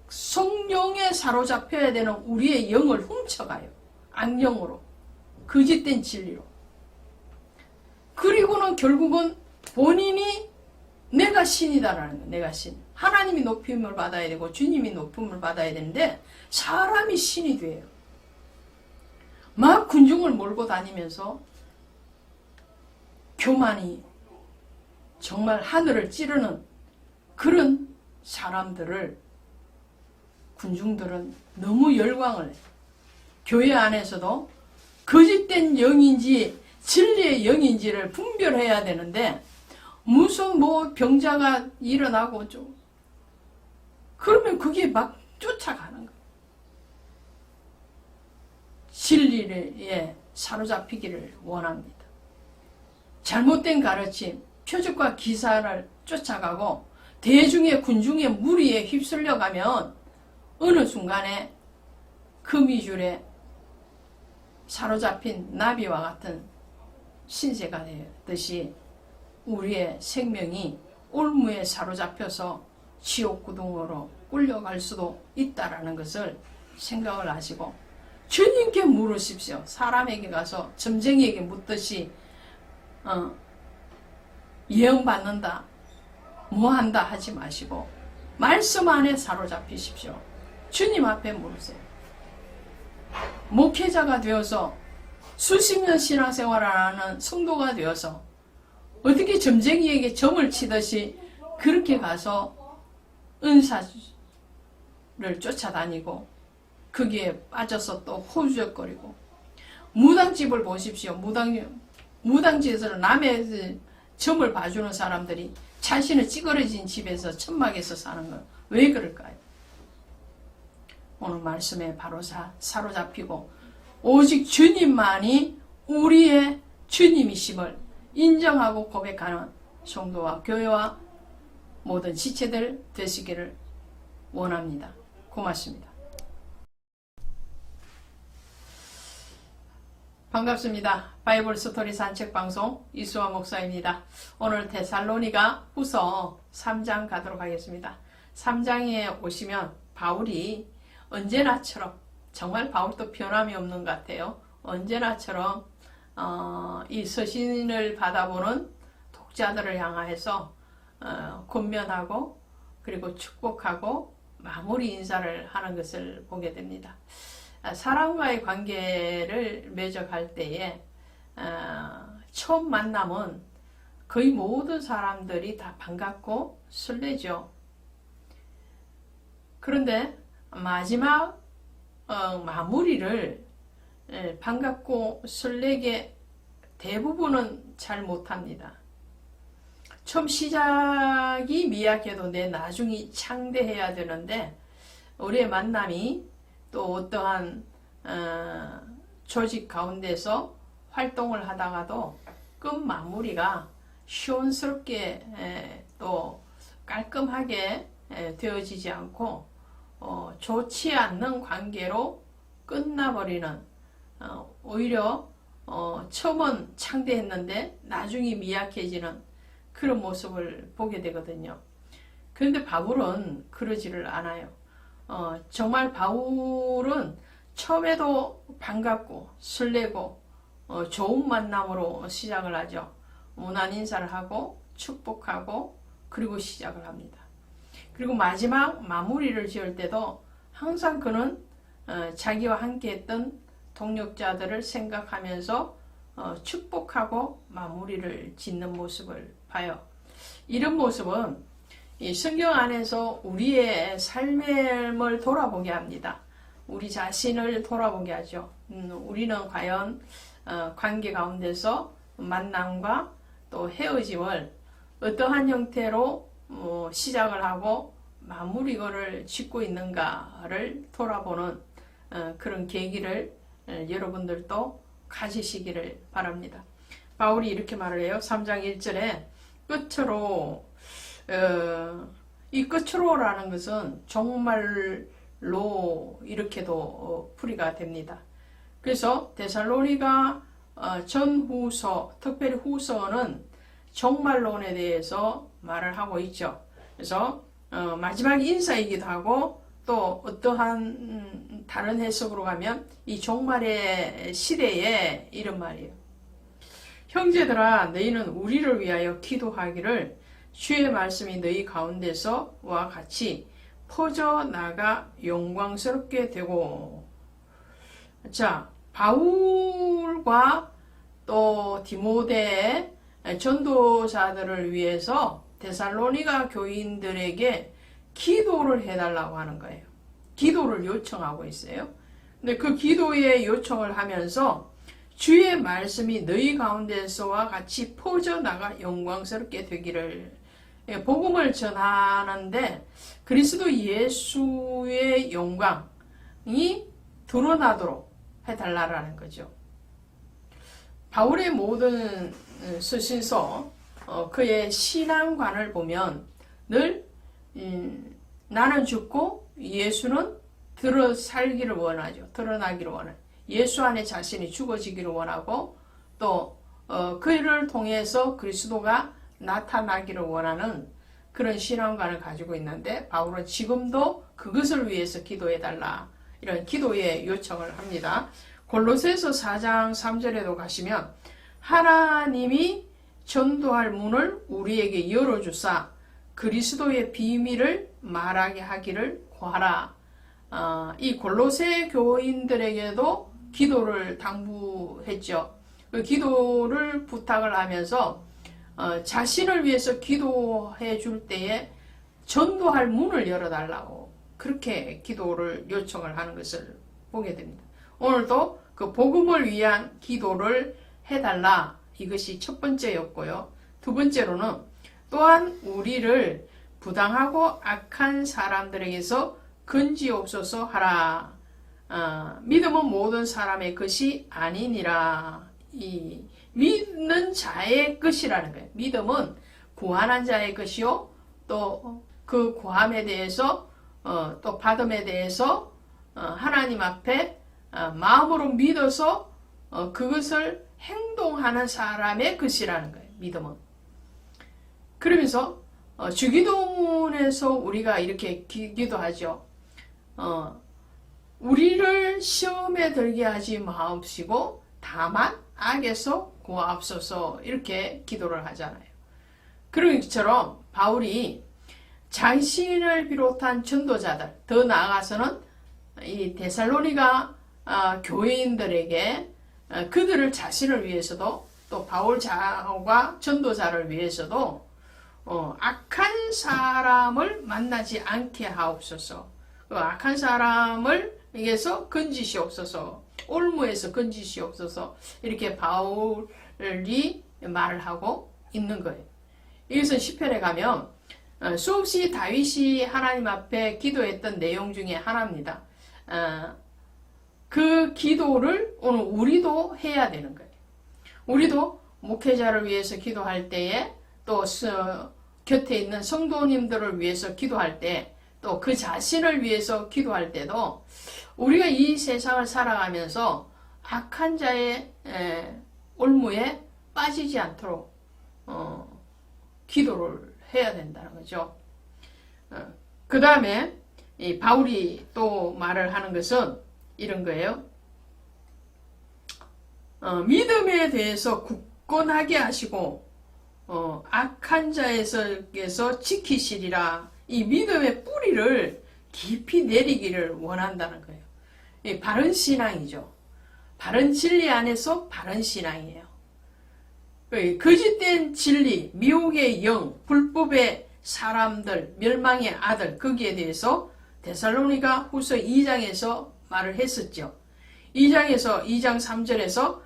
성령에 사로잡혀야 되는 우리의 영을 훔쳐가요. 악령으로. 거짓된 진리로. 그리고는 결국은 본인이 내가 신이다라는 거예요. 내가 신. 하나님이 높임을 받아야 되고 주님이 높임을 받아야 되는데 사람이 신이 돼요. 막 군중을 몰고 다니면서 교만이 정말 하늘을 찌르는 그런 사람들을 군중들은 너무 열광을 해요. 교회 안에서도 거짓된 영인지 진리의 영인지를 분별해야 되는데 무슨 병자가 일어나고 좀 그러면 그게 막 쫓아가는 거예요. 진리에 사로잡히기를 원합니다. 잘못된 가르침, 표적과 기사를 쫓아가고 대중의 군중의 무리에 휩쓸려가면 어느 순간에 거미줄에 사로잡힌 나비와 같은 신세가 되듯이 우리의 생명이 올무에 사로잡혀서 지옥 구덩으로 끌려갈 수도 있다라는 것을 생각을 하시고 주님께 물으십시오. 사람에게 가서 점쟁이에게 묻듯이 예언받는다, 뭐한다 하지 마시고 말씀 안에 사로잡히십시오. 주님 앞에 물으세요. 목회자가 되어서 수십 년 신앙생활을 하는 성도가 되어서 어떻게 점쟁이에게 점을 치듯이 그렇게 가서 은사를 쫓아다니고 거기에 빠져서 또 호주적거리고 무당집을 보십시오. 무당집에서 남의 점을 봐주는 사람들이 자신의 찌그러진 집에서 천막에서 사는 건 왜 그럴까요? 오늘 말씀에 바로 사로잡히고 오직 주님만이 우리의 주님이심을 인정하고 고백하는 성도와 교회와 모든 지체들 되시기를 원합니다. 고맙습니다. 반갑습니다. 바이블 스토리 산책 방송 이수아 목사입니다. 오늘 데살로니가 후서 3장 가도록 하겠습니다. 3장에 오시면 바울이 언제나처럼 정말 바울도 변함이 없는 것 같아요. 언제나처럼 이 서신을 받아보는 독자들을 향해서 권면하고 그리고 축복하고 마무리 인사를 하는 것을 보게 됩니다. 사람과의 관계를 맺어갈 때에 처음 만남은 거의 모든 사람들이 다 반갑고 설레죠. 그런데 마지막 마무리를 반갑고 설레게 대부분은 잘 못합니다. 처음 시작이 미약해도 내 나중이 창대해야 되는데 우리의 만남이 또 어떠한 조직 가운데서 활동을 하다가도 끝 마무리가 시원스럽게 또 깔끔하게 되어지지 않고 좋지 않는 관계로 끝나버리는, 오히려 처음은 창대했는데 나중에 미약해지는 그런 모습을 보게 되거든요. 그런데 바울은 그러지를 않아요. 정말 바울은 처음에도 반갑고 설레고 좋은 만남으로 시작을 하죠. 문안 인사를 하고 축복하고 그리고 시작을 합니다. 그리고 마지막 마무리를 지을 때도 항상 그는 자기와 함께 했던 동력자들을 생각하면서 축복하고 마무리를 짓는 모습을 봐요. 이런 모습은 이 성경 안에서 우리의 삶을 돌아보게 합니다. 우리 자신을 돌아보게 하죠. 우리는 과연 관계 가운데서 만남과 또 헤어짐을 어떠한 형태로 시작을 하고 마무리를 짓고 있는가를 돌아보는 그런 계기를 여러분들도 가지시기를 바랍니다. 바울이 이렇게 말을 해요. 3장 1절에 끝으로, 이 끝으로라는 것은 정말로 이렇게도 풀이가 됩니다. 그래서 데살로니가 전후서, 특별히 후서는 정말론에 대해서 말을 하고 있죠. 그래서 마지막 인사이기도 하고 또 어떠한 다른 해석으로 가면 이 종말의 시대에 이런 말이에요. 형제들아 너희는 우리를 위하여 기도하기를 주의 말씀이 너희 가운데서와 같이 퍼져나가 영광스럽게 되고. 자, 바울과 또 디모데의 전도자들을 위해서 데살로니가 교인들에게 기도를 해달라고 하는 거예요. 기도를 요청하고 있어요. 근데 그 기도의 요청을 하면서 주의 말씀이 너희 가운데서와 같이 퍼져나가 영광스럽게 되기를, 복음을 전하는데 그리스도 예수의 영광이 드러나도록 해달라는 거죠. 바울의 모든 서신서, 그의 신앙관을 보면 늘 나는 죽고 예수는 들어 살기를 원하죠. 드러나기를 원해요. 예수 안에 자신이 죽어지기를 원하고 또 그를 통해서 그리스도가 나타나기를 원하는 그런 신앙관을 가지고 있는데 바울은 지금도 그것을 위해서 기도해달라, 이런 기도의 요청을 합니다. 골로새서 4장 3절에도 가시면 하나님이 전도할 문을 우리에게 열어주사 그리스도의 비밀을 말하게 하기를 구하라. 이 골로새 교인들에게도 기도를 당부했죠. 그 기도를 부탁을 하면서 자신을 위해서 기도해 줄 때에 전도할 문을 열어달라고 그렇게 기도를 요청을 하는 것을 보게 됩니다. 오늘도 그 복음을 위한 기도를 해달라, 이것이 첫 번째였고요. 두 번째로는 또한 우리를 부당하고 악한 사람들에게서 건지옵소서 하라. 믿음은 모든 사람의 것이 아니니라. 이 믿는 자의 것이라는 거예요. 믿음은 구하는 자의 것이요, 또 그 구함에 대해서 또 받음에 대해서 하나님 앞에 마음으로 믿어서 그것을 행동하는 사람의 것이라는 거예요. 믿음은. 그러면서 주기도문에서 우리가 이렇게 기도하죠. 우리를 시험에 들게 하지 마옵시고 다만 악에서 구하옵소서, 이렇게 기도를 하잖아요. 그런 것처럼 바울이 자신을 비롯한 전도자들, 더 나아가서는 이 데살로니가 교회인들에게 그들을 자신을 위해서도 또 바울과 전도자를 위해서도 악한 사람을 만나지 않게 하옵소서, 그 악한 사람을 위해서 건지시옵소서, 올무에서 건지시옵소서, 이렇게 바울이 말을 하고 있는 거예요. 이것은 시편에 가면 수없이 다윗이 하나님 앞에 기도했던 내용 중에 하나입니다. 그 기도를 오늘 우리도 해야 되는 거예요. 우리도 목회자를 위해서 기도할 때에 또 곁에 있는 성도님들을 위해서 기도할 때 또 그 자신을 위해서 기도할 때도 우리가 이 세상을 살아가면서 악한 자의 올무에 빠지지 않도록 기도를 해야 된다는 거죠. 그 다음에 이 바울이 또 말을 하는 것은 이런 거예요. 믿음에 대해서 굳건하게 하시고 악한 자에서 지키시리라. 이 믿음의 뿌리를 깊이 내리기를 원한다는 거예요. 이 바른 신앙이죠. 바른 진리 안에서 바른 신앙이에요. 거짓된 진리, 미혹의 영, 불법의 사람들, 멸망의 아들, 거기에 대해서 데살로니가 후서 2장에서 말을 했었죠. 2장 3절에서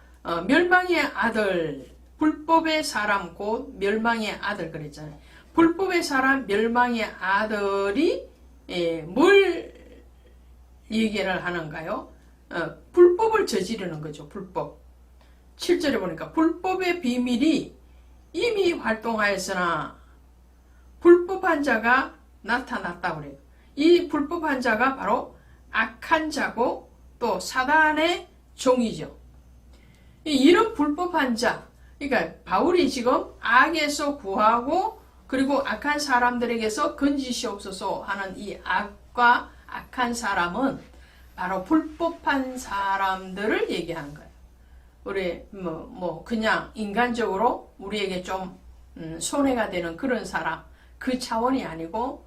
멸망의 아들, 불법의 사람 곧 멸망의 아들 그랬잖아요. 불법의 사람, 멸망의 아들이 뭘 얘기를 하는가요? 불법을 저지르는 거죠. 불법. 7절에 보니까 불법의 비밀이 이미 활동하였으나 불법한 자가 나타났다고 그래요. 이 불법한 자가 바로 악한 자고 또 사단의 종이죠. 이런 불법한 자, 그러니까 바울이 지금 악에서 구하고 그리고 악한 사람들에게서 건지시옵소서 하는 이 악과 악한 사람은 바로 불법한 사람들을 얘기하는 거예요. 우리 그냥 인간적으로 우리에게 좀 손해가 되는 그런 사람, 그 차원이 아니고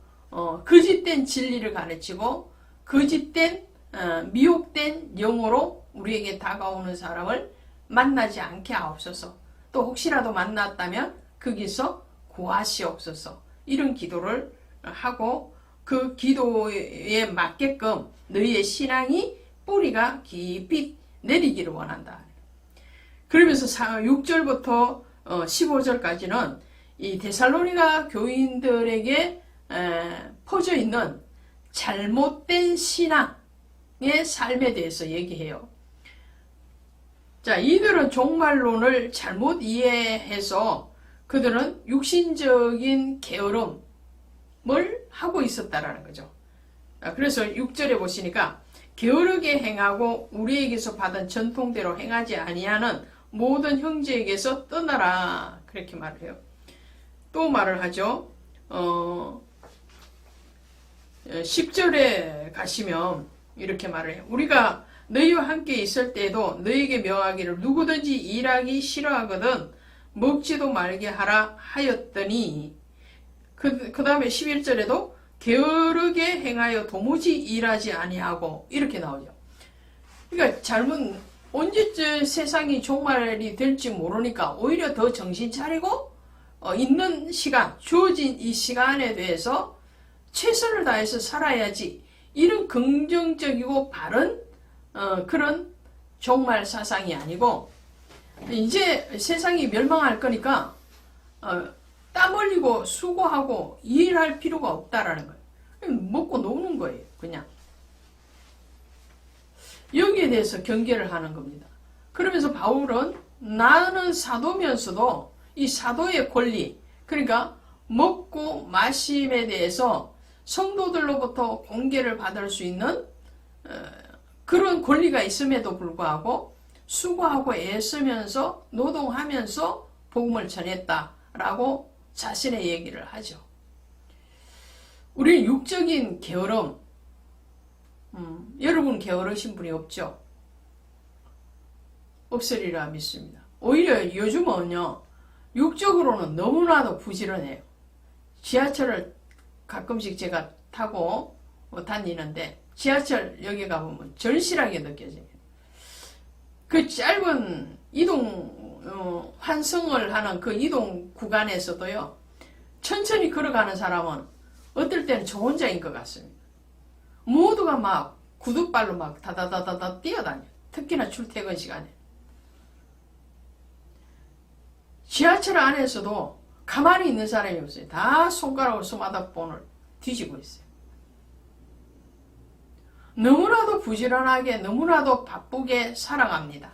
거짓된 진리를 가르치고 거짓된 미혹된 영으로 우리에게 다가오는 사람을 만나지 않게 하옵소서. 또 혹시라도 만났다면 거기서 구하시옵소서. 이런 기도를 하고 그 기도에 맞게끔 너희의 신앙이 뿌리가 깊이 내리기를 원한다. 그러면서 6절부터 15절까지는 이 데살로니가 교인들에게 퍼져 있는 잘못된 신앙의 삶에 대해서 얘기해요. 자, 이들은 종말론을 잘못 이해해서 그들은 육신적인 게으름을 하고 있었다라는 거죠. 그래서 6절에 보시니까 게으르게 행하고 우리에게서 받은 전통대로 행하지 아니하는 모든 형제에게서 떠나라. 그렇게 말을 해요. 또 말을 하죠. 10절에 가시면 이렇게 말을 해요. 우리가 너희와 함께 있을 때에도 너희에게 명하기를 누구든지 일하기 싫어하거든 먹지도 말게 하라 하였더니 그 다음에 11절에도 게으르게 행하여 도무지 일하지 아니하고 이렇게 나오죠. 그러니까 언제쯤 세상이 종말이 될지 모르니까 오히려 더 정신 차리고 있는 시간, 주어진 이 시간에 대해서 최선을 다해서 살아야지. 이런 긍정적이고 바른 그런 종말 사상이 아니고 이제 세상이 멸망할 거니까 땀 흘리고 수고하고 일할 필요가 없다라는 거예요. 먹고 노는 거예요. 그냥. 여기에 대해서 경계를 하는 겁니다. 그러면서 바울은 나는 사도면서도 이 사도의 권리, 그러니까 먹고 마심에 대해서 성도들로부터 공개를 받을 수 있는 그런 권리가 있음에도 불구하고 수고하고 애쓰면서 노동하면서 복음을 전했다라고 자신의 얘기를 하죠. 우리는 육적인 게으름, 여러분 게으르신 분이 없죠? 없으리라 믿습니다. 오히려 요즘은요, 육적으로는 너무나도 부지런해요. 지하철을 가끔씩 제가 타고 다니는데 지하철 여기 가보면 절실하게 느껴져요. 그 짧은 이동 환승을 하는 그 이동 구간에서도요, 천천히 걸어가는 사람은 어떨 때는 저 혼자인 것 같습니다. 모두가 막 구둣발로 막 다다다다다 뛰어다녀요. 특히나 출퇴근 시간에. 지하철 안에서도 가만히 있는 사람이 없어요. 다 손가락으로 스마트폰을 뒤지고 있어요. 너무나도 부지런하게 너무나도 바쁘게 살아갑니다.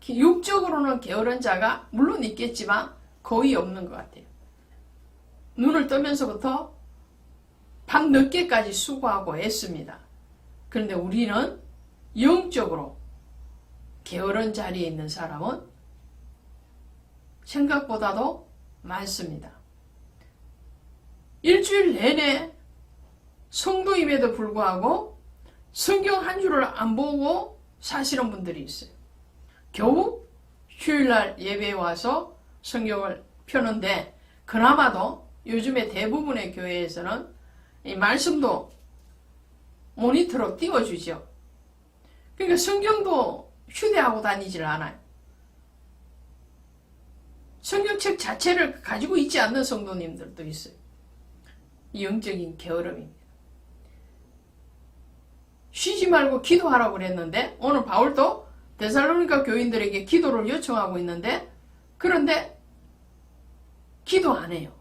육적으로는 게으른 자가 물론 있겠지만 거의 없는 것 같아요. 눈을 뜨면서부터 밤 늦게까지 수고하고 애씁니다. 그런데 우리는 영적으로 게으른 자리에 있는 사람은 생각보다도 많습니다. 일주일 내내 성도임에도 불구하고 성경 한 줄을 안 보고 사시는 분들이 있어요. 겨우 휴일날 예배에 와서 성경을 펴는데 그나마도 요즘에 대부분의 교회에서는 이 말씀도 모니터로 띄워주죠. 그러니까 성경도 휴대하고 다니질 않아요. 성경책 자체를 가지고 있지 않는 성도님들도 있어요. 영적인 게으름입니다. 쉬지 말고 기도하라고 그랬는데 오늘 바울도 데살로니가 교인들에게 기도를 요청하고 있는데 그런데 기도 안 해요.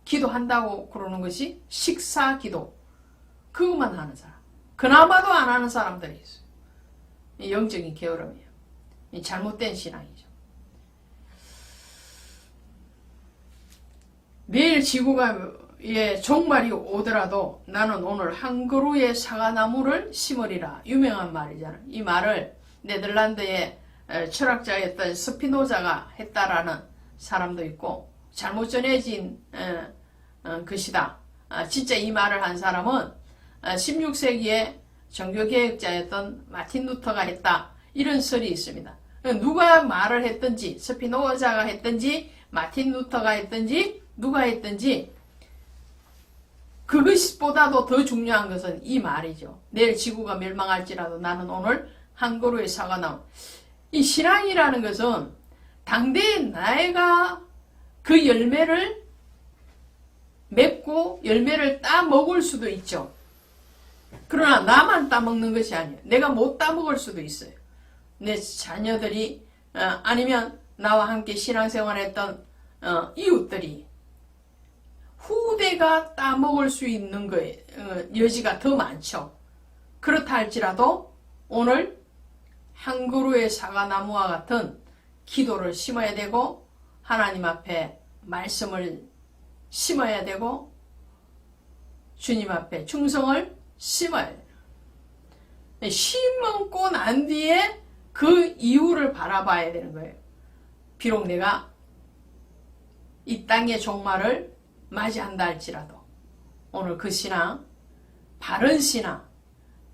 기도한다고 그러는 것이 식사 기도. 그것만 하는 사람. 그나마도 안 하는 사람들이 있어요. 영적인 게으름이에요. 잘못된 신앙이죠. 내일 지구가 종말이 오더라도 나는 오늘 한 그루의 사과나무를 심으리라. 유명한 말이잖아요. 이 말을 네덜란드의 철학자였던 스피노자가 했다라는 사람도 있고 잘못 전해진 것이다. 진짜 이 말을 한 사람은 16세기의 종교개혁자였던 마틴 루터가 했다. 이런 설이 있습니다. 누가 말을 했든지 스피노자가 했든지 마틴 루터가 했든지 누가 했든지 그것보다도 더 중요한 것은 이 말이죠. 내일 지구가 멸망할지라도 나는 오늘 한 그루의 사과나무. 이 신앙이라는 것은 당대에 내가 그 열매를 맺고 열매를 따먹을 수도 있죠. 그러나 나만 따먹는 것이 아니에요. 내가 못 따먹을 수도 있어요. 내 자녀들이 아니면 나와 함께 신앙생활했던 이웃들이 후대가 따먹을 수 있는 거에 여지가 더 많죠. 그렇다 할지라도 오늘 한 그루의 사과나무와 같은 기도를 심어야 되고 하나님 앞에 말씀을 심어야 되고 주님 앞에 충성을 심어야 돼요. 심고 난 뒤에 그 이유를 바라봐야 되는 거예요. 비록 내가 이 땅의 종말을 맞이한다 할지라도 오늘 그 신앙, 바른 신앙,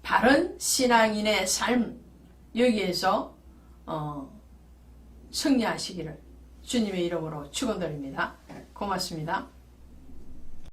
바른 신앙인의 삶 여기에서 승리하시기를 주님의 이름으로 축원드립니다. 고맙습니다.